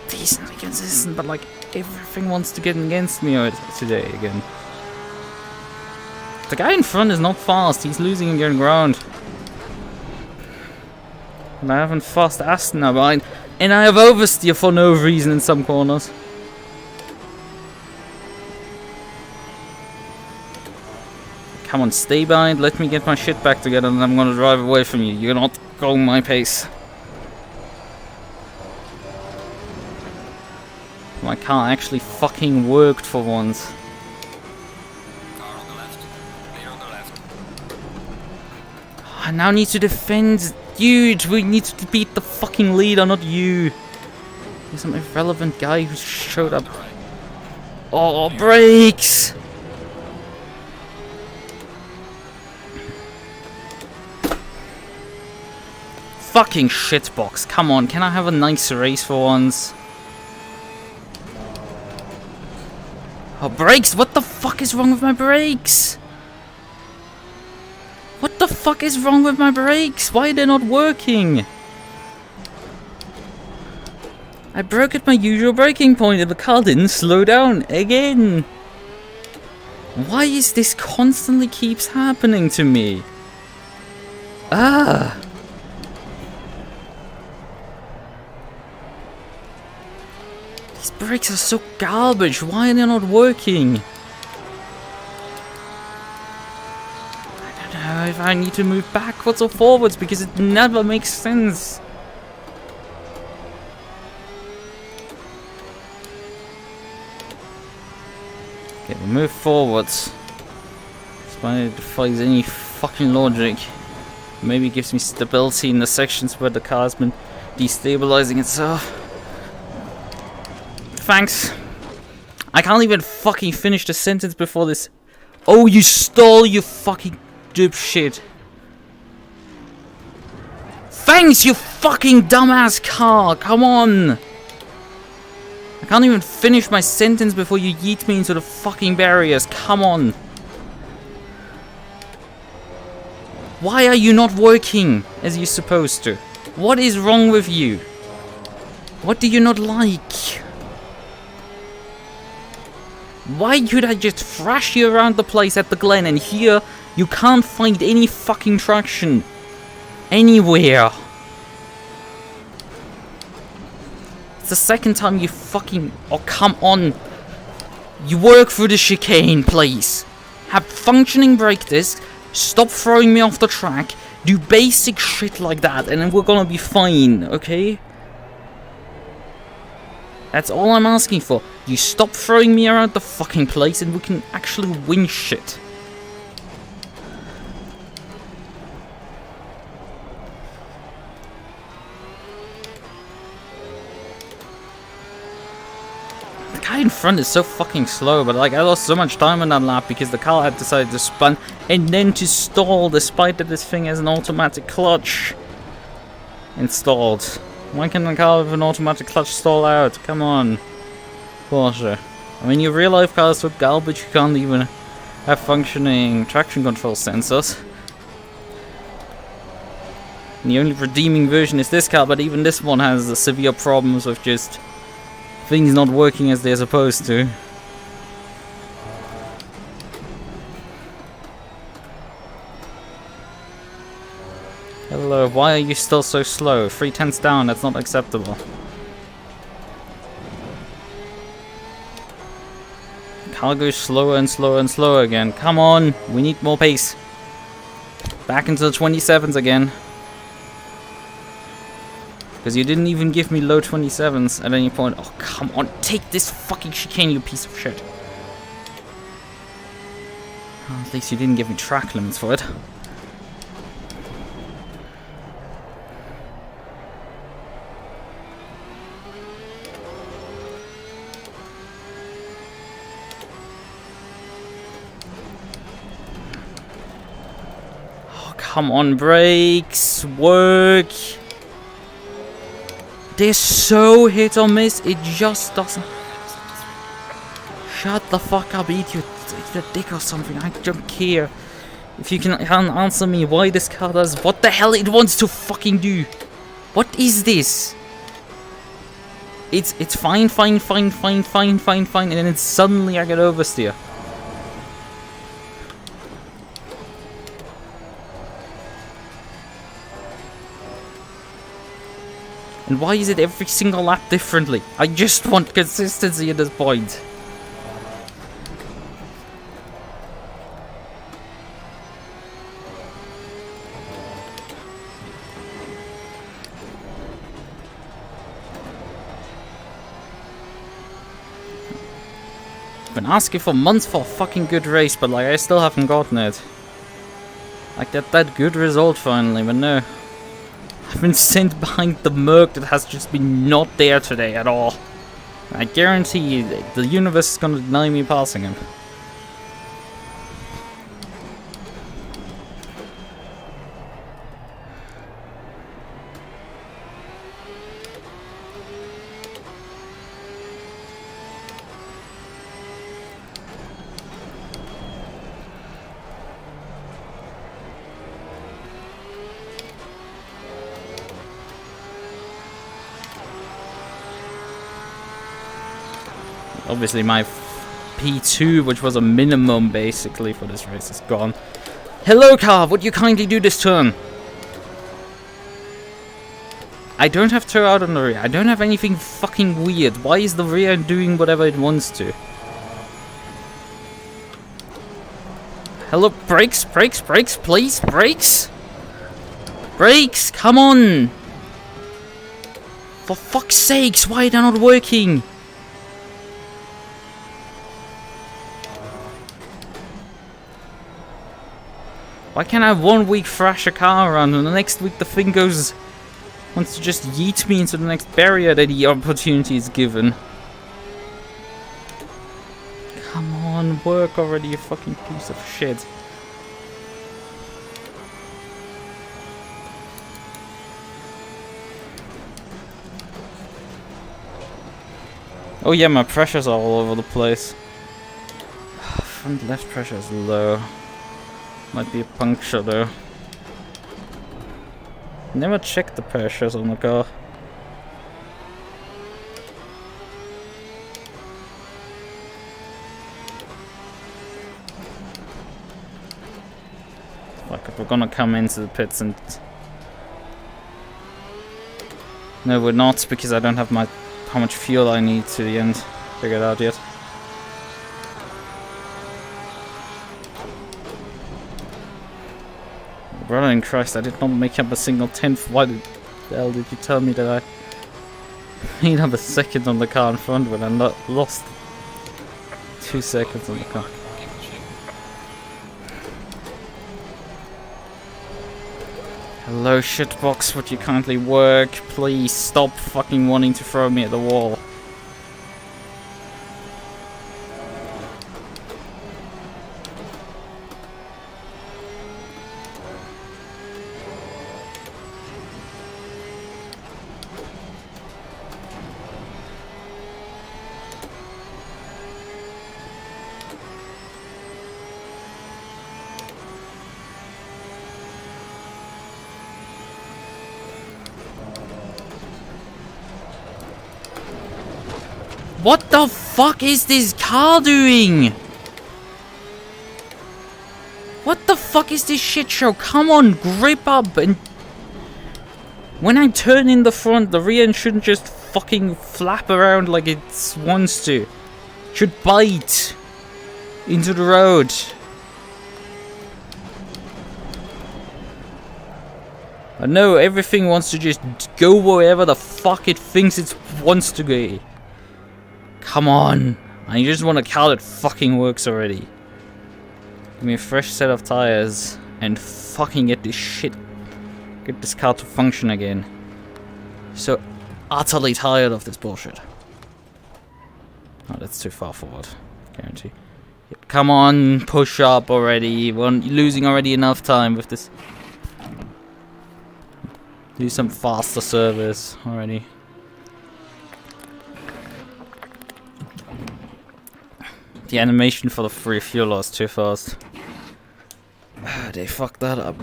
decently consistent, but like, everything wants to get against me today again. The guy in front is not fast, he's losing and getting ground. And I haven't fast Aston now, and I have oversteer for no reason in some corners. Come on, stay behind, let me get my shit back together and I'm gonna drive away from you. You're not going my pace. My car actually fucking worked for once. Car on the left. Clear on the left. I now need to defend. Dude, we need to beat the fucking leader, not you. There's some irrelevant guy who showed up. Oh, brakes! Fucking shitbox, come on, can I have a nice race for once? Oh, brakes! What the fuck is wrong with my brakes? What the fuck is wrong with my brakes? Why are they not working? I broke at my usual braking point and the car didn't slow down again. Why is this constantly keeps happening to me? Ah! These brakes are so garbage, why are they not working? I don't know if I need to move backwards or forwards because it never makes sense. Okay, we'll move forwards. Despite it defies any fucking logic. Maybe it gives me stability in the sections where the car's been destabilizing itself. Thanks. I can't even fucking finish the sentence before this. Oh, you stole, you fucking dipshit. Thanks, you fucking dumbass car. Come on. I can't even finish my sentence before you yeet me into the fucking barriers. Come on. Why are you not working as you're supposed to? What is wrong with you? What do you not like? Why could I just thrash you around the place at the Glen and here you can't find any fucking traction anywhere? It's the second time you fucking... Oh, come on. You work through the chicane, please. Have functioning brake discs. Stop throwing me off the track. Do basic shit like that and then we're gonna be fine, okay? That's all I'm asking for. You stop throwing me around the fucking place and we can actually win shit. front is so fucking slow, but like I lost so much time on that lap because the car had decided to spin and then to stall despite that this thing has an automatic clutch installed. Why can the car with an automatic clutch stall out? Come on, Porsche. I mean, your real life car is so garbage you can't even have functioning traction control sensors. And the only redeeming version is this car, but even this one has severe problems with just things not working as they're supposed to. Hello, why are you still so slow? 3/10 down, that's not acceptable. Car goes slower and slower and slower again. Come on, we need more pace. Back into the 27s again. Because you didn't even give me low 27s at any point. Oh, come on. Take this fucking chicane, you piece of shit. Oh, at least you didn't give me track limits for it. Oh, come on, brakes. Work. They're so hit or miss, it just doesn't. Shut the fuck up, eat your dick or something, I don't care. If you can answer me why this car does what the hell it wants to fucking do. What is this? It's fine, and then it's suddenly I get oversteer. And why is it every single lap differently? I just want consistency at this point. I've been asking for months for a fucking good race, but like I still haven't gotten it. Like that good result finally, but no. I've been sent behind the MUQU that has just been not there today at all. I guarantee you the universe is gonna deny me passing him. Obviously my P2, which was a minimum basically for this race, is gone. Hello car, would you kindly do this turn? I don't have tow out on the rear. I don't have anything fucking weird. Why is the rear doing whatever it wants to? Hello, brakes, please, brakes! Brakes, come on! For fuck's sakes, why are they not working? Why can't I have 1 week thrash a car around and the next week the thing wants to just yeet me into the next barrier that the opportunity is given? Come on, work already, you fucking piece of shit. Oh yeah, my pressures are all over the place. Front left pressure is low. Might be a puncture though. Never checked the pressures on the car. Fuck it, we're gonna come into the pits and... No, we're not, because I don't have how much fuel I need to the end figured out yet. Brother in Christ, I did not make up a single tenth. Why the hell did you tell me that I made up a second on the car in front when I lost 2 seconds on the car? Hello shitbox, would you kindly work? Please stop fucking wanting to throw me at the wall. What the fuck is this car doing? What the fuck is this shit show? Come on, grip up and... When I turn in the front, the rear end shouldn't just fucking flap around like it wants to. It should bite into the road. I know everything wants to just go wherever the fuck it thinks it wants to go. Come on. I just want a car that fucking works already. Give me a fresh set of tires and fucking get this shit. Get this car to function again. So utterly tired of this bullshit. Oh, that's too far forward. Guarantee. Yep. Come on, push up already. We're losing already enough time with this. Do some faster service already. The animation for the free fuel loss too fast. They fucked that up.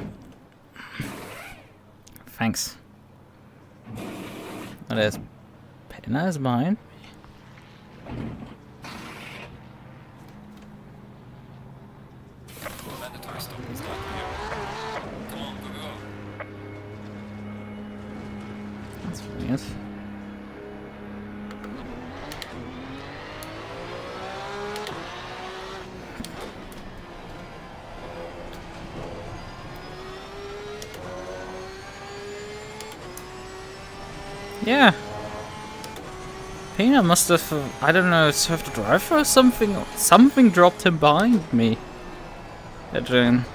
Thanks. Oh, there's Penna's behind me. Mandatory stop is done here. Come on, go, go. That's weird. Yeah. Pena must have, I don't know, served to drive for something. Something dropped him behind me. Adrian.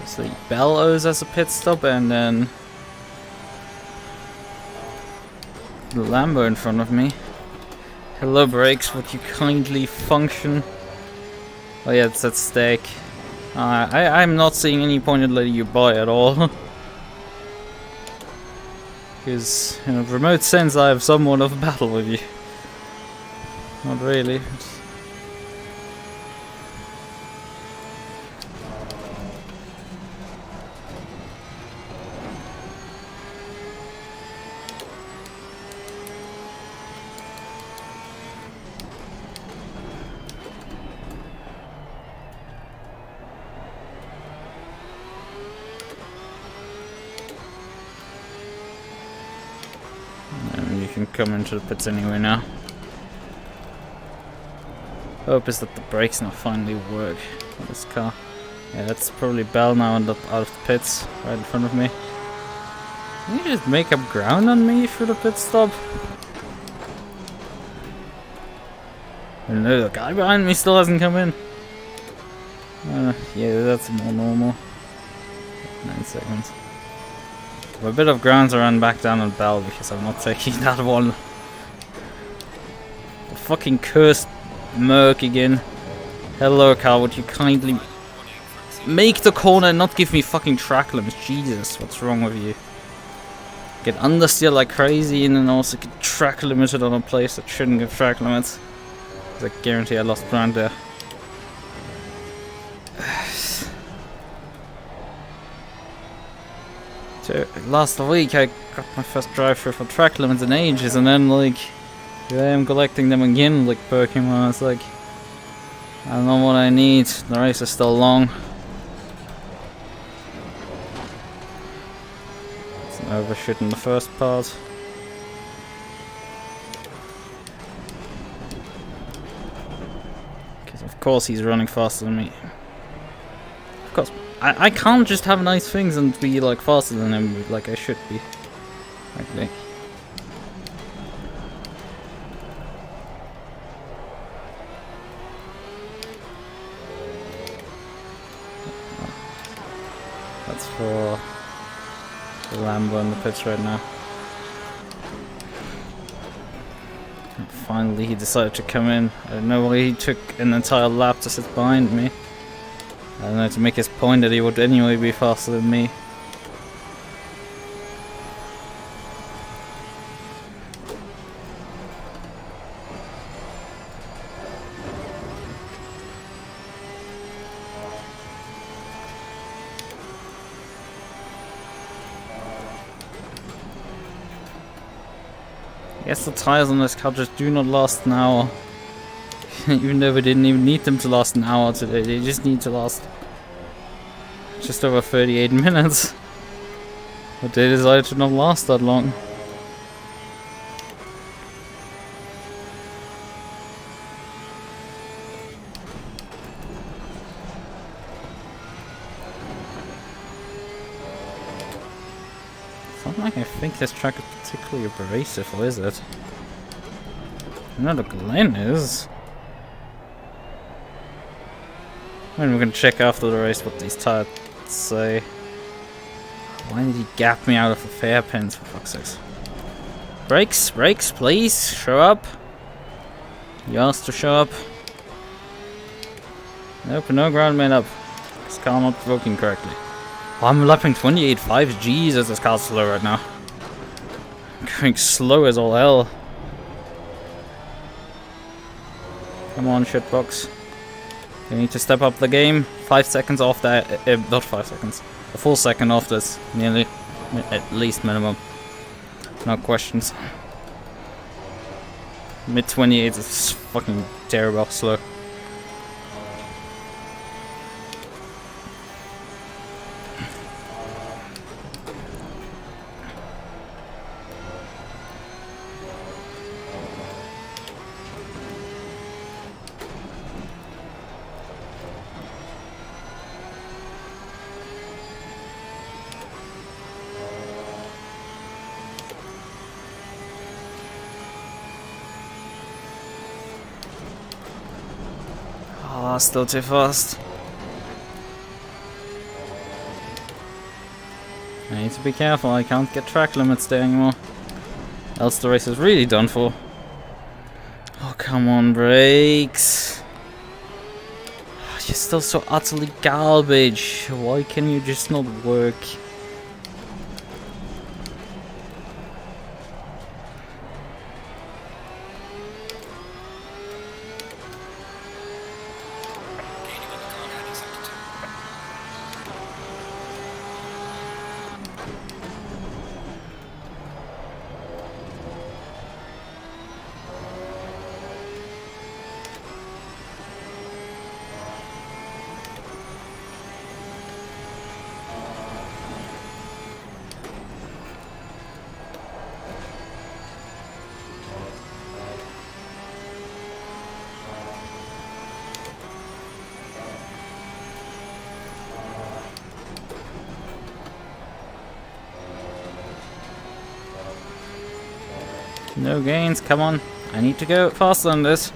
So he bellows as a pit stop and then the Lambo in front of me. Hello brakes, would you kindly function? Oh yeah, it's at stake. I'm not seeing any point in letting you buy at all. Because, in a remote sense, I have somewhat of a battle with you. Not really. You can come into the pits anyway now. Hope is that the brakes now finally work on this car. Yeah, that's probably Bell now and out of the pits right in front of me. Can you just make up ground on me for the pit stop? No, the guy behind me still hasn't come in. Yeah, that's more normal. 9 seconds. A bit of ground to run back down on Bell because I'm not taking that one. The fucking cursed Merc again. Hello car, would you kindly make the corner and not give me fucking track limits? Jesus, what's wrong with you? Get understeer like crazy and then also get track limited on a place that shouldn't give track limits. I guarantee I lost ground there. So, last week I got my first drive through for track limits in ages, and then like here I am collecting them again like Pokemon. It's like I don't know what I need. The race is still long. It's an overshoot in the first part. Because of course he's running faster than me. Of course. I can't just have nice things and be like faster than him like I should be. Actually. That's for the Lambo in the pits right now. And finally he decided to come in. I don't know why he took an entire lap to sit behind me. I don't know, to make his point that he would anyway be faster than me. Guess the tires on this car just do not last an hour. Even though we didn't even need them to last an hour today, they just need to last just over 38 minutes. But they decided to not last that long. It's not like I think this track is particularly abrasive, or is it? No, the Glen is. I mean, we're gonna check after the race what these tires say. Why did he gap me out of the fair pins, for fuck's sakes? Brakes, brakes, please, show up. You asked to show up. Nope, no ground made up. This car not working correctly. Oh, I'm lapping 28.5. Jesus, this car's slow right now. Going slow as all hell. Come on, shitbox. You need to step up the game. 5 seconds off that. Not 5 seconds. A full second off this. Nearly. At least minimum. No questions. Mid 28 is fucking terrible slow. Oh, still too fast. I need to be careful, I can't get track limits there anymore. Else the race is really done for. Oh, come on, brakes. You're still so utterly garbage. Why can you just not work? No gains, come on. I need to go faster than this.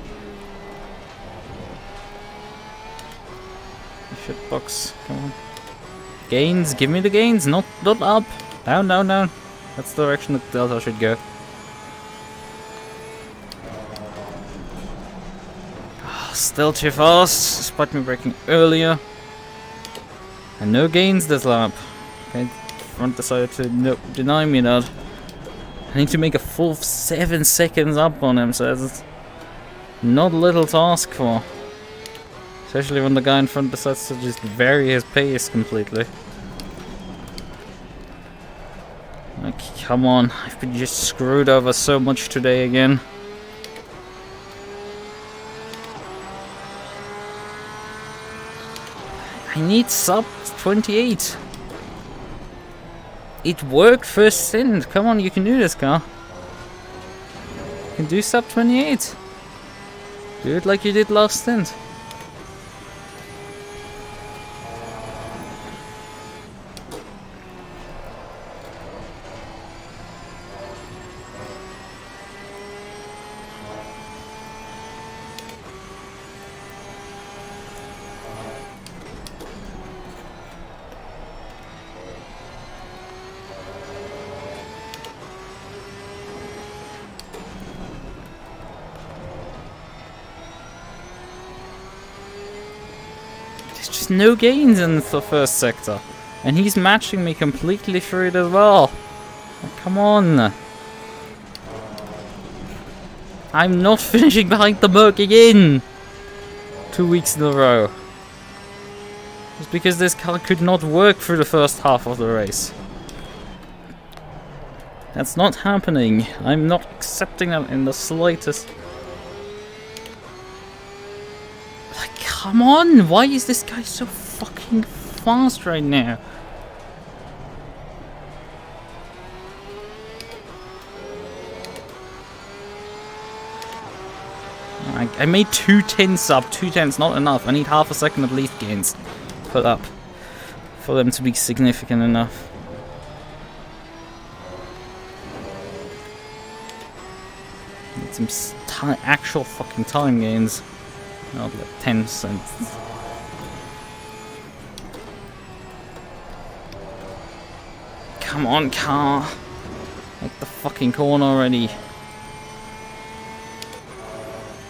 Shitbox, come on. Gains, give me the gains, not up. Down, down, down. That's the direction that Delta should go. Still too fast, despite me braking earlier. And no gains this lap. Okay, front decided to deny me that. I need to make a full 7 seconds up on him, so it's not a little task for. Especially when the guy in front decides to just vary his pace completely. Like, come on, I've been just screwed over so much today again. I need sub 28. It worked first stint. Come on, you can do this, car. You can do sub 28. Do it like you did last stint. There's just no gains in the first sector. And he's matching me completely through it as well. Oh, come on. I'm not finishing behind the MUQU again. 2 weeks in a row. It's because this car could not work through the first half of the race. That's not happening. I'm not accepting that in the slightest. Like, come on! Why is this guy so fucking fast right now? I made 2/10 up. 2/10's not enough. I need half a second at least gains put up for them to be significant enough. Need some actual fucking time gains. Not like 10 cents. Come on, car. Make the fucking corner already.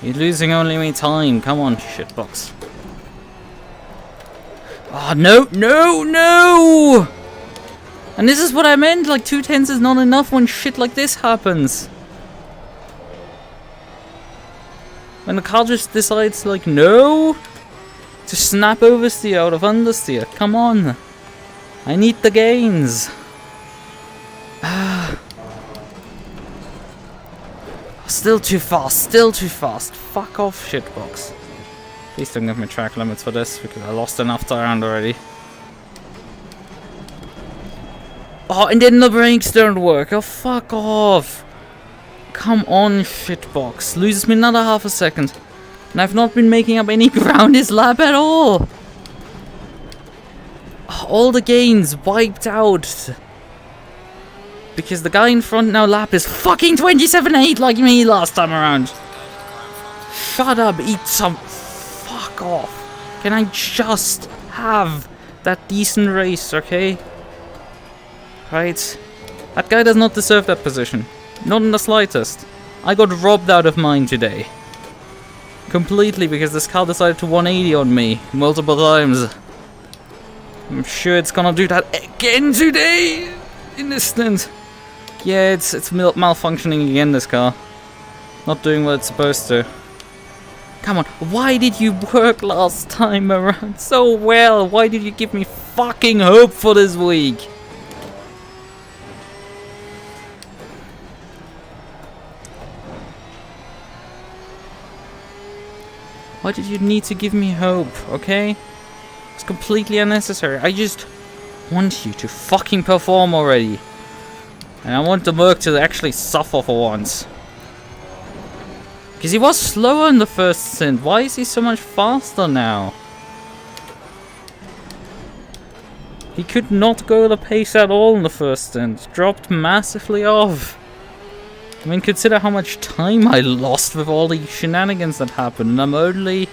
You're losing only me time. Come on, shitbox. Oh, no, no, no! And this is what I meant. Like, 2/10 is not enough when shit like this happens. When the car just decides, like, no! To snap oversteer out of understeer. Come on. I need the gains. Still too fast, still too fast. Fuck off, shitbox. Please don't give me track limits for this, because I lost enough around already. Oh, and then the brakes don't work. Oh, fuck off. Come on, shitbox. Loses me another half a second. And I've not been making up any ground this lap at all. All the gains wiped out. Because the guy in front now lap is fucking 27.8 like me last time around. Shut up, eat some. Fuck off. Can I just have that decent race, okay? Right. That guy does not deserve that position. Not in the slightest. I got robbed out of mine today. Completely because this car decided to 180 on me multiple times. I'm sure it's gonna do that again today. In this stint. Yeah, it's malfunctioning again, this car. Not doing what it's supposed to. Come on, why did you work last time around so well? Why did you give me fucking hope for this week? Why did you need to give me hope, okay? It's completely unnecessary. I just want you to fucking perform already. And I want the Merc to actually suffer for once. Because he was slower in the first stint. Why is he so much faster now? He could not go the pace at all in the first stint. Dropped massively off. I mean, consider how much time I lost with all the shenanigans that happened. And I'm only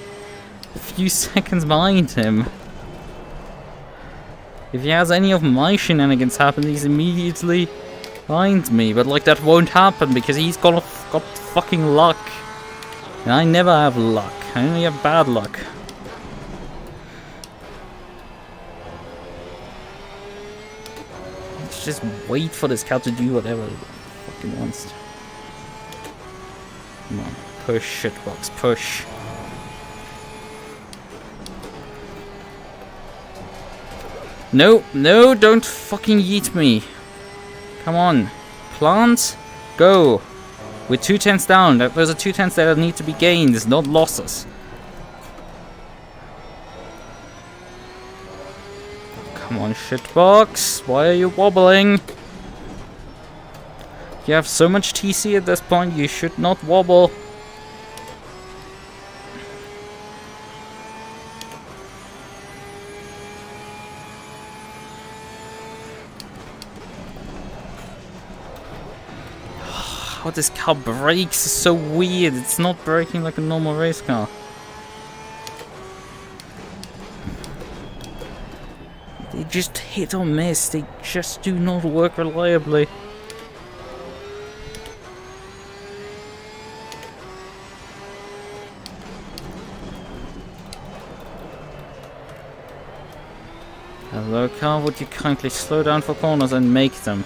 a few seconds behind him. If he has any of my shenanigans happen, he's immediately behind me, but like that won't happen because he's got fucking luck. And I never have luck. I only have bad luck. Let's just wait for this car to do whatever it fucking wants to. Come on. Push, shitbox, push. No, no, don't fucking yeet me. Come on. Plant, go. With 2/10 down. Those are 2/10 that need to be gains, not losses. Come on, shitbox. Why are you wobbling? You have so much TC at this point, you should not wobble. How this car brakes is so weird. It's not braking like a normal race car. They just hit or miss. They just do not work reliably. Hello car, would you kindly slow down for corners and make them?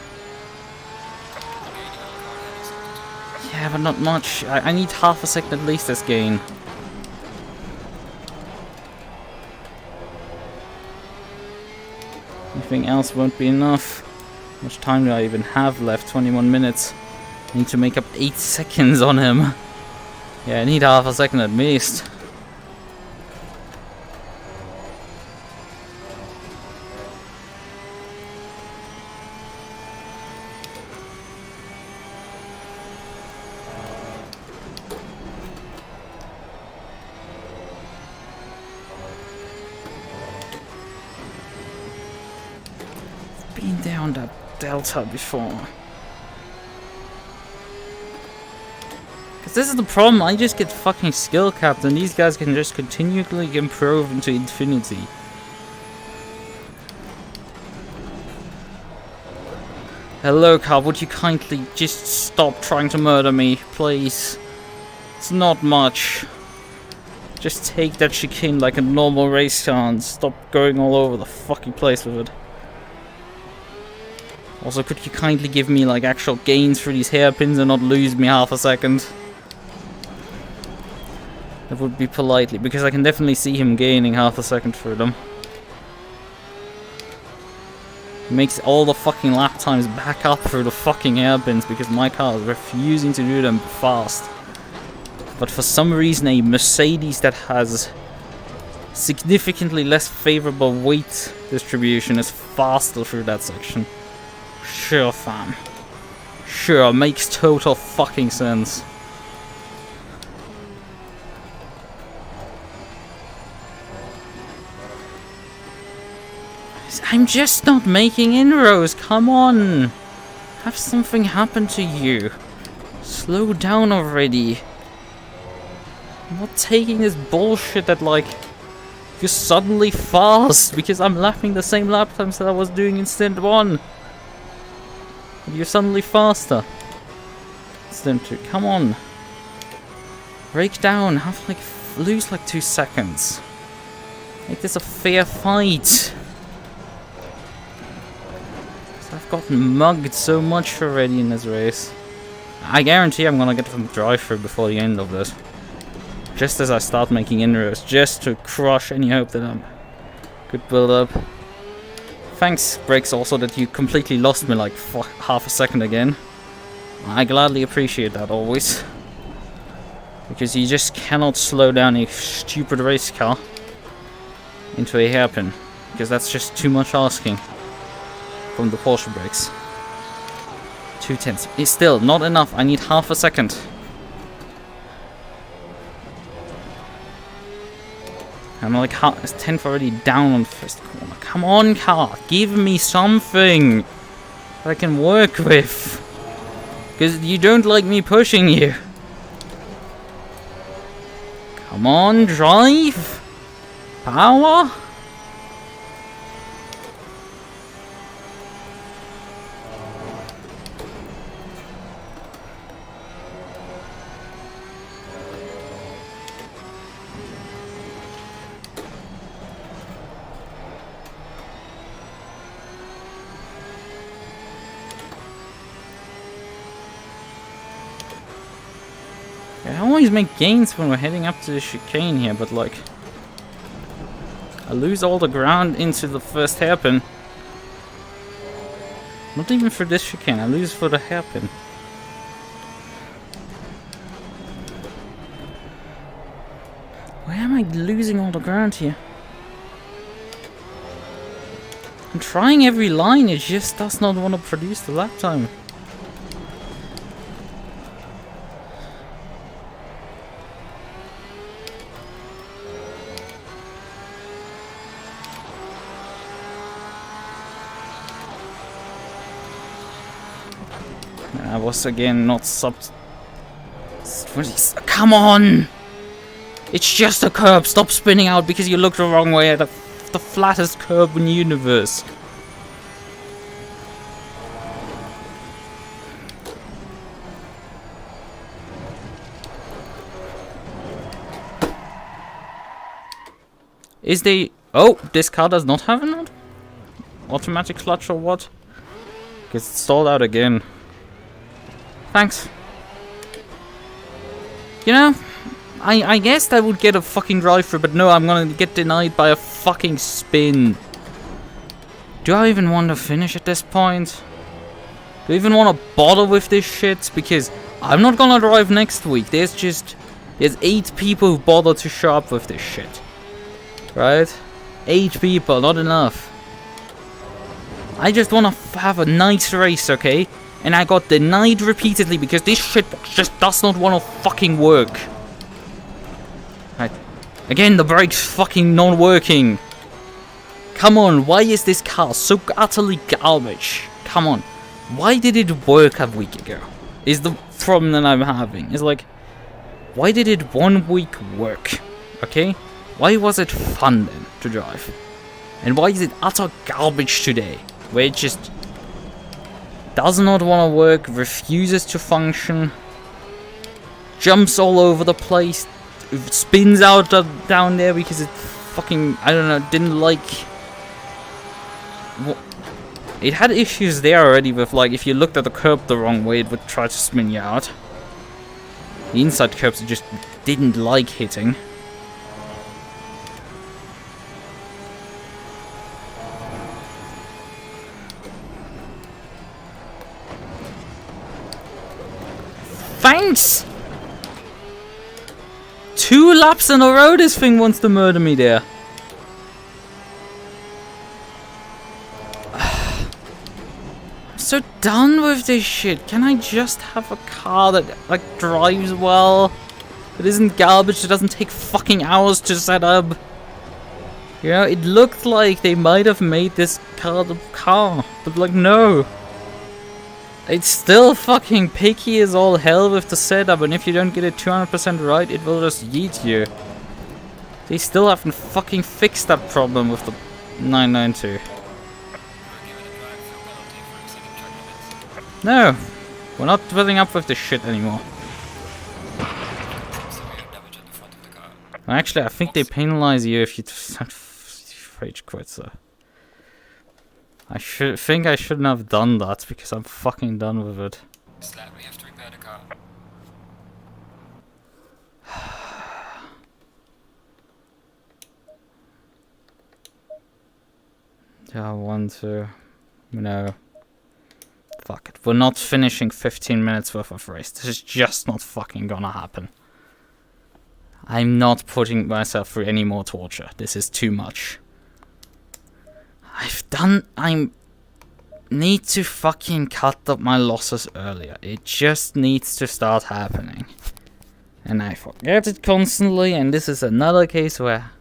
Yeah, but not much. I need half a second at least this gain. Anything else won't be enough. much time do I even have left? 21 minutes. I need to make up 8 seconds on him. Yeah, I need half a second at least. Been down that delta before. Because this is the problem, I just get fucking skill capped and these guys can just continually improve into infinity. Hello car, would you kindly just stop trying to murder me, please? It's not much. Just take that chicane like a normal race car and stop going all over the fucking place with it. Also, could you kindly give me like actual gains for these hairpins and not lose me half a second? That would be politely, because I can definitely see him gaining half a second for them. He makes all the fucking lap times back up through the fucking hairpins because my car is refusing to do them fast. But for some reason a Mercedes that has significantly less favorable weight distribution is faster through that section. Sure, fam. Sure, makes total fucking sense. I'm just not making inroads, come on! Have something happen to you. Slow down already. I'm not taking this bullshit that like you're suddenly fast because I'm lapping the same lap times that I was doing in stint 1. You're suddenly faster. Stint 2, come on. Break down, have like lose like 2 seconds. Make this a fair fight. I've gotten mugged so much already in this race. I guarantee I'm gonna get some drive-through before the end of this. Just as I start making inroads, just to crush any hope that I'm good build-up. Thanks, Brakes, also that you completely lost me like for half a second again. I gladly appreciate that always. Because you just cannot slow down a stupid race car into a hairpin. Because that's just too much asking from the Porsche brakes. 2/10. It's still not enough. I need half a second. I'm like 10th already down on the first corner. Come on, car. Give me something that I can work with. Because you don't like me pushing you. Come on, drive. Power. I always make gains when we're heading up to the chicane here, but like I lose all the ground into the first hairpin. Not even for this chicane, I lose for the hairpin. Why am I losing all the ground here? I'm trying every line, it just does not want to produce the lap time. I was again not come on! It's just a curb. Stop spinning out because you look the wrong way at the flattest curb in the universe. Is the... Oh, this car does not have an automatic clutch or what? Gets stalled out again. Thanks. You know, I guessed I would get a fucking drive-through, but no, I'm gonna get denied by a fucking spin. Do I even want to finish at this point? Do you even want to bother with this shit? Because I'm not gonna drive next week. There's 8 people who bother to show up with this shit. Right? 8 people, not enough. I just want to have a nice race, okay? And I got denied repeatedly because this shit just does not want to fucking work. Right. Again, the brake's fucking not working. Come on, why is this car so utterly garbage? Come on. Why did it work a week ago? Is the problem that I'm having. It's like, why did it 1 week work? Okay? Why was it fun then to drive? And why is it utter garbage today? Where it just does not want to work, refuses to function, jumps all over the place, spins out down there because it fucking, I don't know, didn't like... It had issues there already with, like, if you looked at the curb the wrong way, it would try to spin you out. The inside curbs it just didn't like hitting. Thanks! 2 laps in a row this thing wants to murder me there. I'm so done with this shit. Can I just have a car that, like, drives well? That isn't garbage, that doesn't take fucking hours to set up? You know, it looked like they might have made this car the car. But, like, no. It's still fucking picky as all hell with the setup, and if you don't get it 200% right, it will just yeet you. They still haven't fucking fixed that problem with the 992. No, we're not putting up with this shit anymore. Actually, I think they penalize you if you rage quit, so... I think I shouldn't have done that because I'm fucking done with it. Slab, we have to repair the car. Yeah, I want to... No. Fuck it. We're not finishing 15 minutes worth of race. This is just not fucking gonna happen. I'm not putting myself through any more torture. This is too much. I need to fucking cut up my losses earlier. It just needs to start happening. And I forget it constantly, and this is another case where...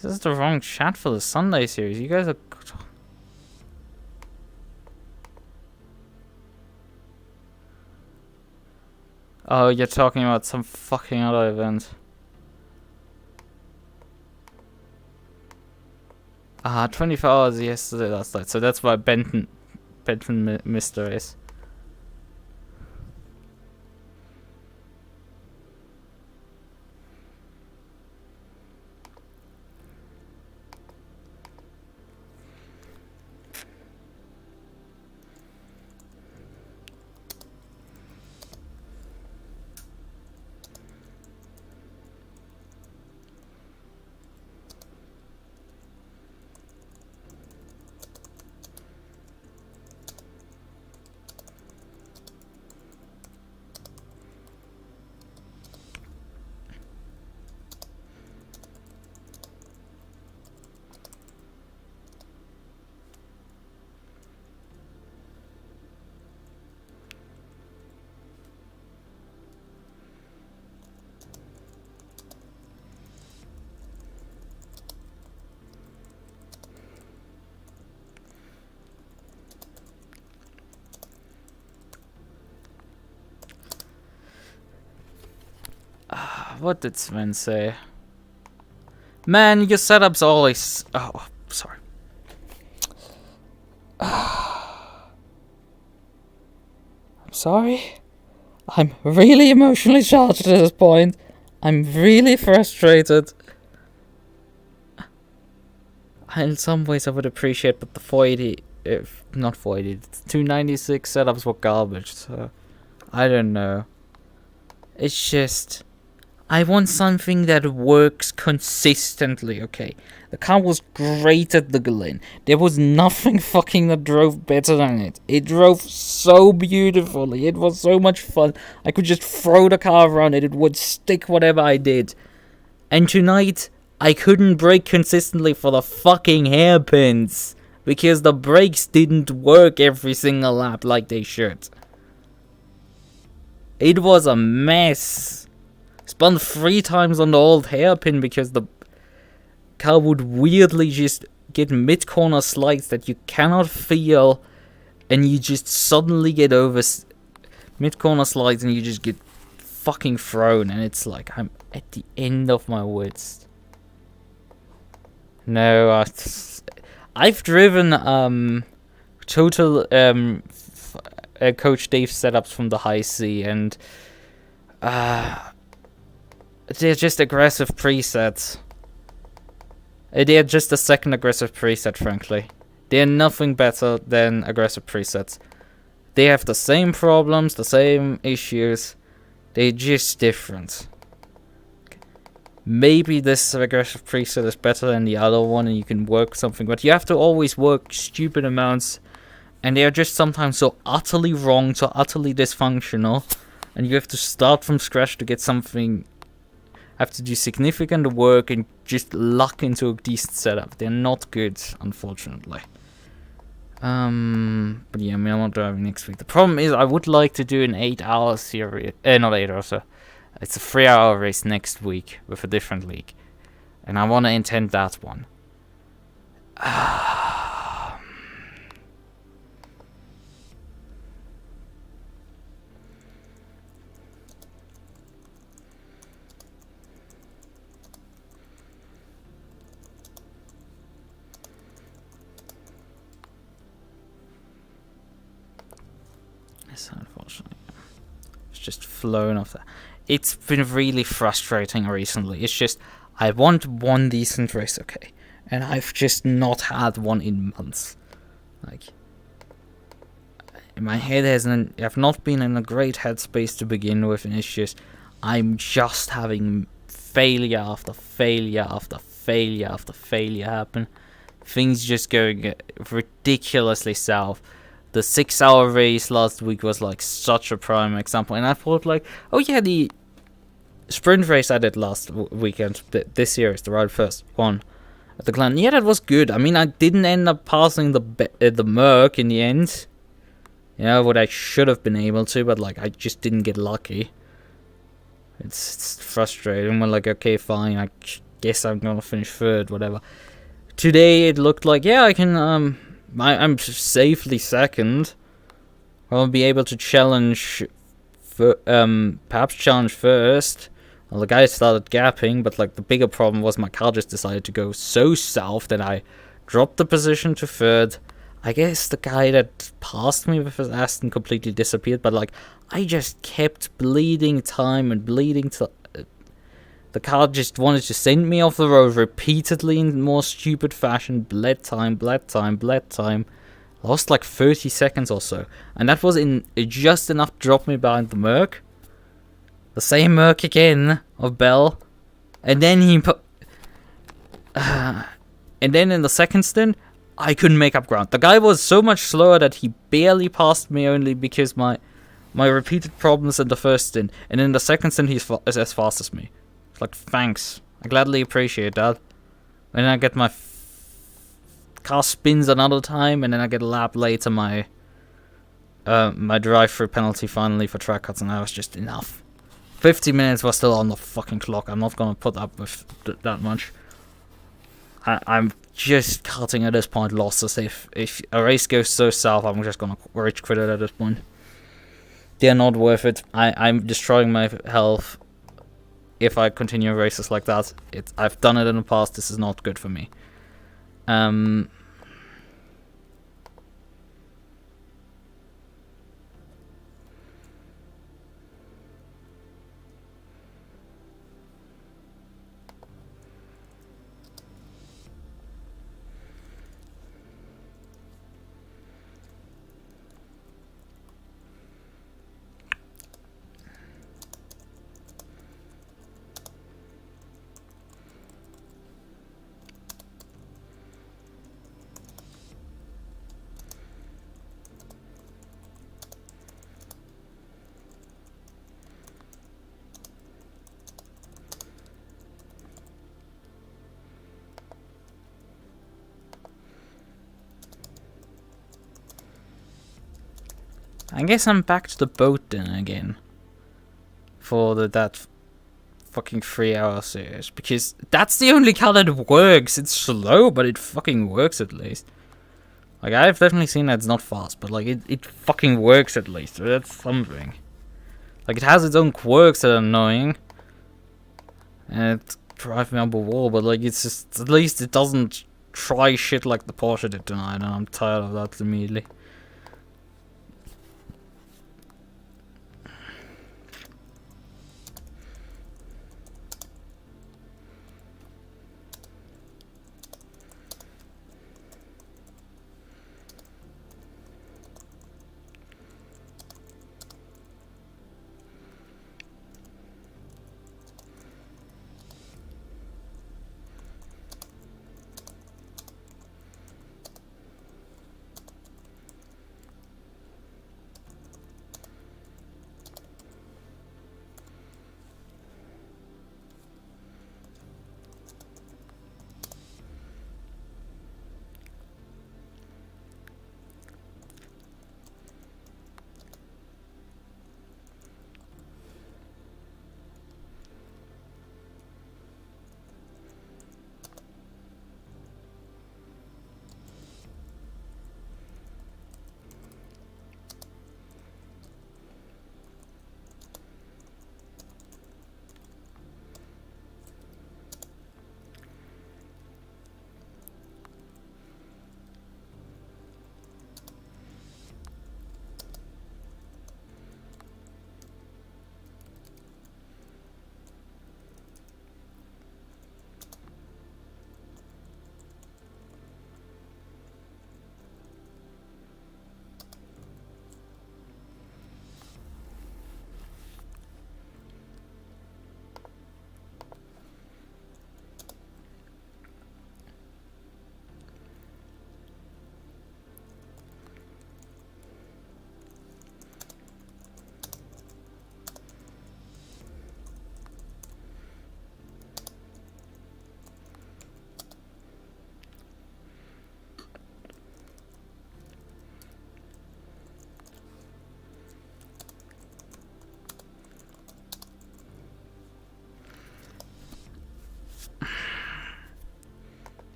This is the wrong chat for the Sunday series. You guys are... Oh, you're talking about some fucking other event. 24 hours yesterday last night. So that's why Benton missed the race. What did Sven say? Man, your setup's always... Oh, sorry. sorry. I'm really emotionally charged at this point. I'm really frustrated. In some ways I would appreciate, but the 480, not 480, 296 setups were garbage, so I don't know. It's just, I want something that works consistently, okay? The car was great at the Glen. There was nothing fucking that drove better than it. It drove so beautifully. It was so much fun. I could just throw the car around and it would stick whatever I did. And tonight, I couldn't brake consistently for the fucking hairpins. Because the brakes didn't work every single lap like they should. It was a mess. Spun 3 times on the old hairpin because the car would weirdly just get mid-corner slides that you cannot feel, and you just suddenly get over mid-corner slides and you just get fucking thrown, and it's like I'm at the end of my wits. No, I've driven total Coach Dave setups from the high C, and they're just aggressive presets. They're just a second aggressive preset, frankly. They're nothing better than aggressive presets. They have the same problems, the same issues. They're just different. Maybe this aggressive preset is better than the other one and you can work something, but you have to always work stupid amounts, and they are just sometimes so utterly wrong, so utterly dysfunctional, and you have to start from scratch to get something. Have to do significant work and just luck into a decent setup. They're not good, unfortunately. But yeah, I mean, I'm not driving next week. The problem is I would like to do an 8-hour series. Not 8 hours, so it's a 3-hour race next week with a different league. And I want to intend that one. Unfortunately, it's just flown off there. It's been really frustrating recently. It's just, I want one decent race, okay, and I've just not had one in months. Like, in my head I've not been in a great headspace to begin with, and it's just, I'm just having failure after failure after failure after failure happen. Things just going ridiculously south. The 6-hour race last week was like such a prime example, and I thought like, oh yeah, the sprint race I did last weekend, this year is the right first one at the Glen. Yeah, that was good. I mean, I didn't end up passing the MUQU in the end. You know, what I should have been able to, but like I just didn't get lucky. It's frustrating. We're like, okay, fine, I guess I'm gonna finish third, whatever. Today it looked like, yeah, I can I'm safely second. I'll be able to challenge, perhaps challenge first. Well, the guy started gapping, but like the bigger problem was my car just decided to go so south that I dropped the position to third. I guess the guy that passed me with his Aston completely disappeared, but like I just kept bleeding time and bleeding till the car just wanted to send me off the road repeatedly in more stupid fashion. Bled time, bled time, bled time. Lost like 30 seconds or so. And that was in just enough to drop me behind the MUQU. The same MUQU again of Bell. And then he put... and then in the second stint, I couldn't make up ground. The guy was so much slower that he barely passed me only because my repeated problems in the first stint. And in the second stint, he's as fast as me. Like, thanks. I gladly appreciate that. And then I get my car spins another time, and then I get a lap later my my drive-through penalty finally for track cuts, and that was just enough. 50 minutes was still on the fucking clock. I'm not gonna put up with that much. I'm just cutting at this point losses. If a race goes so south, I'm just gonna rage quit it at this point. They're not worth it. I'm destroying my health. If I continue races like that, I've done it in the past. This is not good for me. I guess I'm back to the boat then again. For that fucking 3-hour series. Because that's the only car that works. It's slow, but it fucking works at least. Like, I've definitely seen that it's not fast, but like, it fucking works at least. So that's something. Like, it has its own quirks that are annoying. And it drives me up a wall, but like, it's just, at least it doesn't try shit like the Porsche did tonight, and I'm tired of that immediately.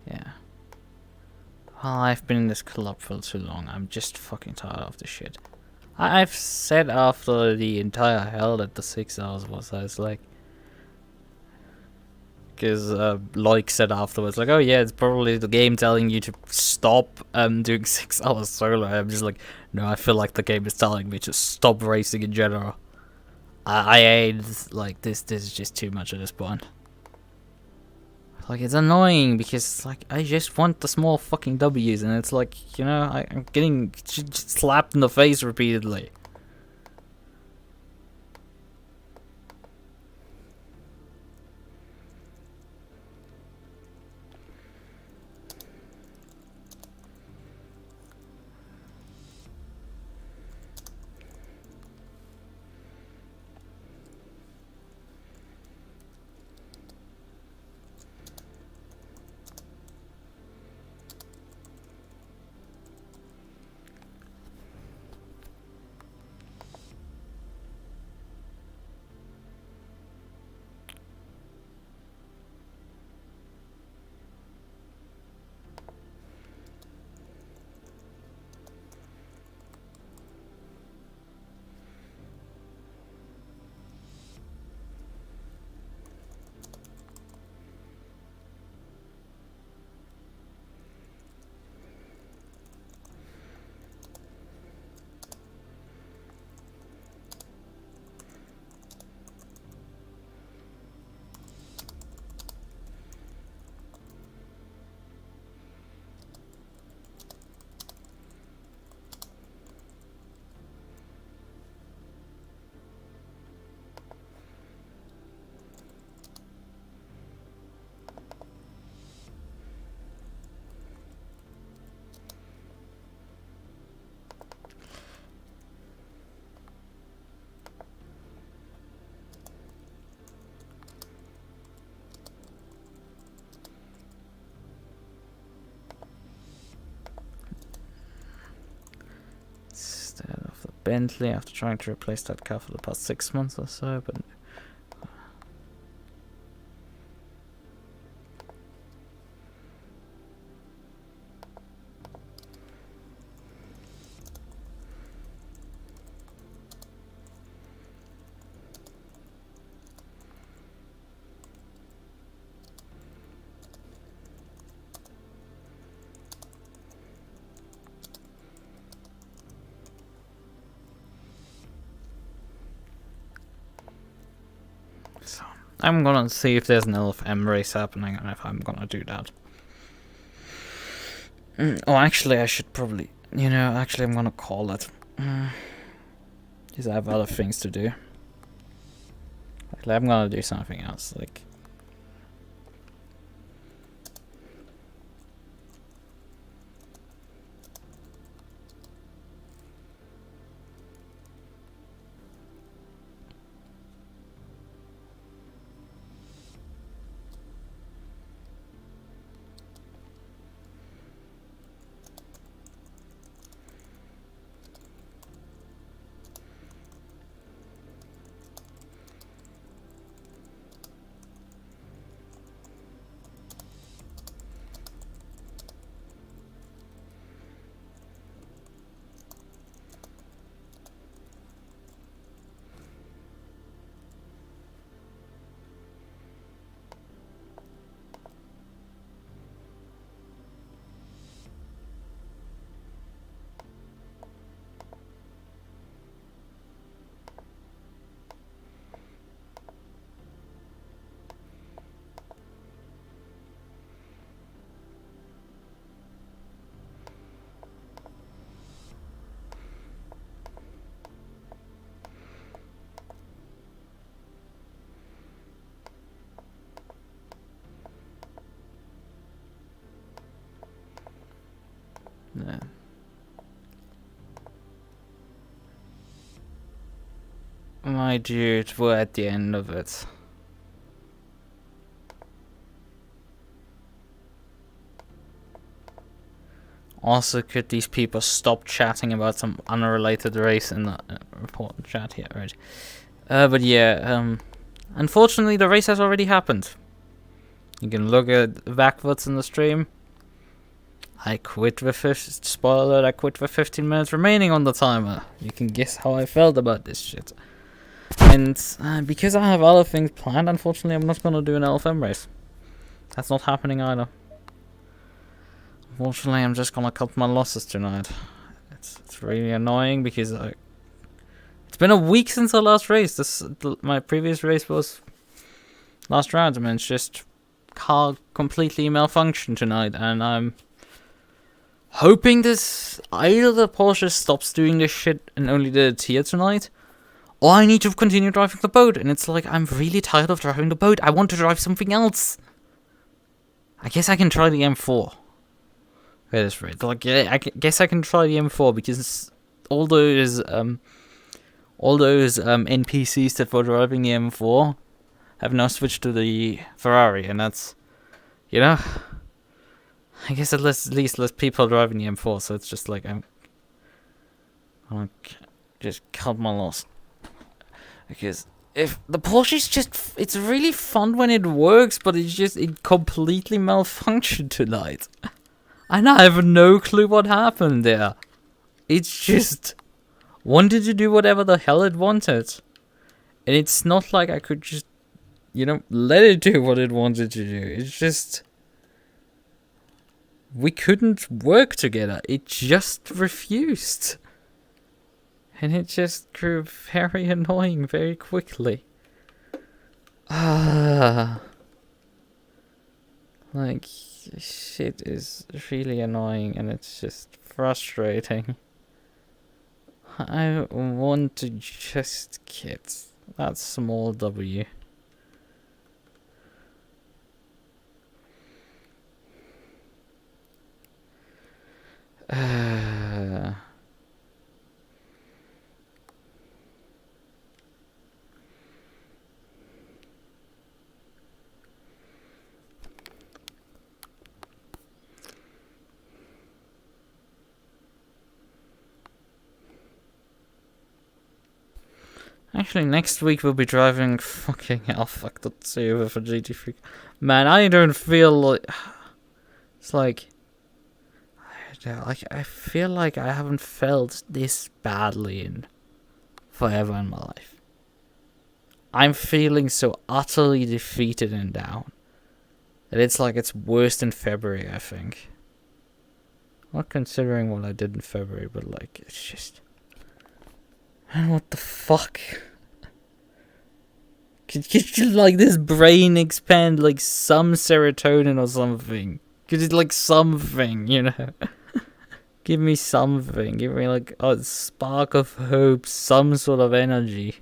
Yeah. Well, I've been in this club for too long. I'm just fucking tired of this shit. I've said after the entire hell that the 6 hours was, I was like... Because Loic said afterwards, like, oh yeah, it's probably the game telling you to stop doing 6 hours solo. I'm just like, no, I feel like the game is telling me to stop racing in general. I ain't, like, this is just too much at this point. Like, it's annoying because, like, I just want the small fucking W's, and it's like, you know, I'm getting just slapped in the face repeatedly. Bentley after trying to replace that car for the past 6 months or so, but so I'm gonna see if there's an LFM race happening and if I'm gonna do that. Oh, actually, I should probably, actually, I'm gonna call it. Because I have other things to do. Actually, I'm gonna do something else, like. Yeah. My dude, we're at the end of it. Also, could these people stop chatting about some unrelated race in the report chat here, right? But yeah, unfortunately the race has already happened. You can look at backwards in the stream. I quit with spoiler alert, I quit with 15 minutes remaining on the timer. You can guess how I felt about this shit. And because I have other things planned, unfortunately I'm not gonna do an LFM race. That's not happening either. Unfortunately, I'm just gonna cut my losses tonight. It's really annoying because it's been a week since the last race. My previous race was last round, and it's just car completely malfunctioned tonight, and I'm hoping this either the Porsche stops doing this shit and only did it here tonight, or I need to continue driving the boat. And it's like, I'm really tired of driving the boat. I want to drive something else. I guess I can try the M4. At this rate, like, yeah, I guess I can try the M4 because all those NPCs that were driving the M4 have now switched to the Ferrari, and that's, I guess at least less people driving the M4, so it's just like I'm just cut my loss. Because if the Porsche is just, it's really fun when it works, but it completely malfunctioned tonight. And I have no clue what happened there. It's just wanted to do whatever the hell it wanted. And it's not like I could just, let it do what it wanted to do. It's just, we couldn't work together. It just refused. And it just grew very annoying very quickly. Like, shit is really annoying and it's just frustrating. I want to just get that small W. Actually, next week we'll be driving fucking hell, fuck the server for GT3. Man, I don't feel like... It's like... I feel like I haven't felt this badly in forever in my life. I'm feeling so utterly defeated and down that it's like it's worse than February, I think. Not considering what I did in February, but like, it's just... Man, what the fuck? Could you, like, this brain expand, like, some serotonin or something? Could it, like, something, you know? Give me something. Give me, like, a spark of hope, some sort of energy.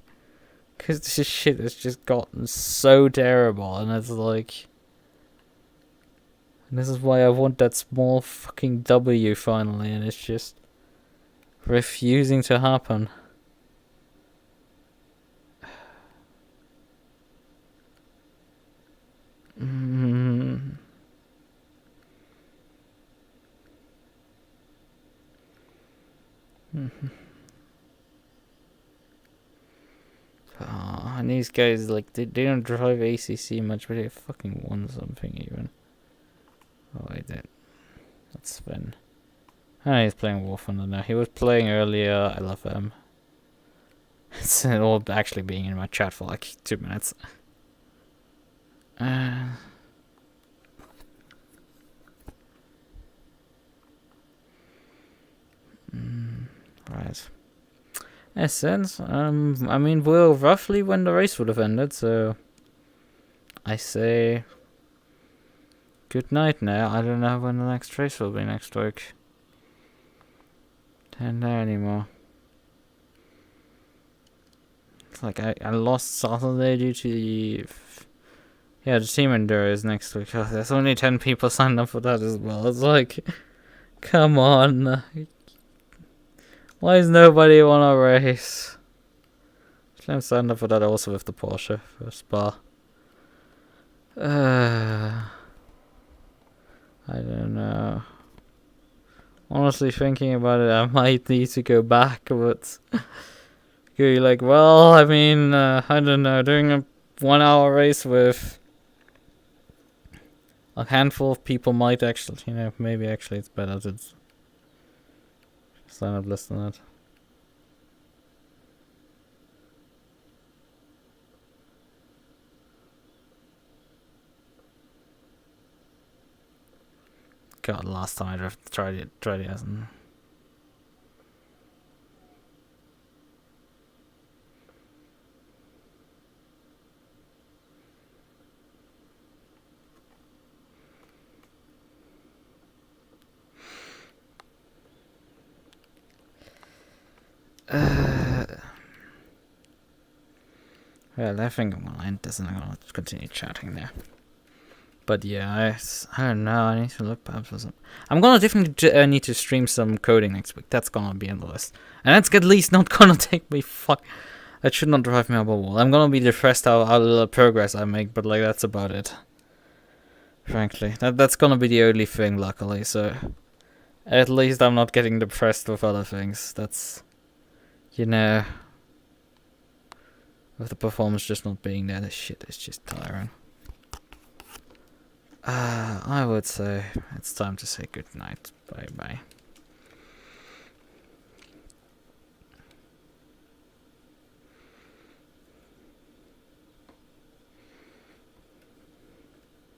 Because this shit has just gotten so terrible, and it's like... And this is why I want that small fucking W finally, and it's just... refusing to happen. And these guys, like, they don't drive ACC much, but they fucking won something even. Oh, wait, that's Sven. Ah, he's playing War Thunder now. He was playing earlier. I love him. It's all actually being in my chat for like 2 minutes. Right. Essence. I mean, we're roughly when the race would have ended, so I say good night now. I don't know when the next race will be next week. Don't know anymore. It's like I lost Saturday due to the the team enduro is next week. Oh, there's only 10 people signed up for that as well. It's like, come on. Why is nobody want to race? I'm signed up for that also with the Porsche for Spa. I don't know. Honestly, thinking about it, I might need to go back, but you're like, well, I mean, I don't know, doing a 1 hour race with a handful of people might actually, you know, maybe actually it's better to sign up less than that. God, last time I tried it hasn't. Well, I think I'm gonna end this and I'm gonna continue chatting there. But yeah, I don't know. I need to look perhaps for some. I'm gonna definitely need to stream some coding next week. That's gonna be on the list, and that's at least not gonna take me That should not drive me up a wall. I'm gonna be depressed how little progress I make, but like that's about it. Frankly, that's gonna be the only thing. Luckily, so at least I'm not getting depressed with other things. That's, you know, with the performance just not being there. This shit is just tiring. I would say it's time to say good night. Bye bye.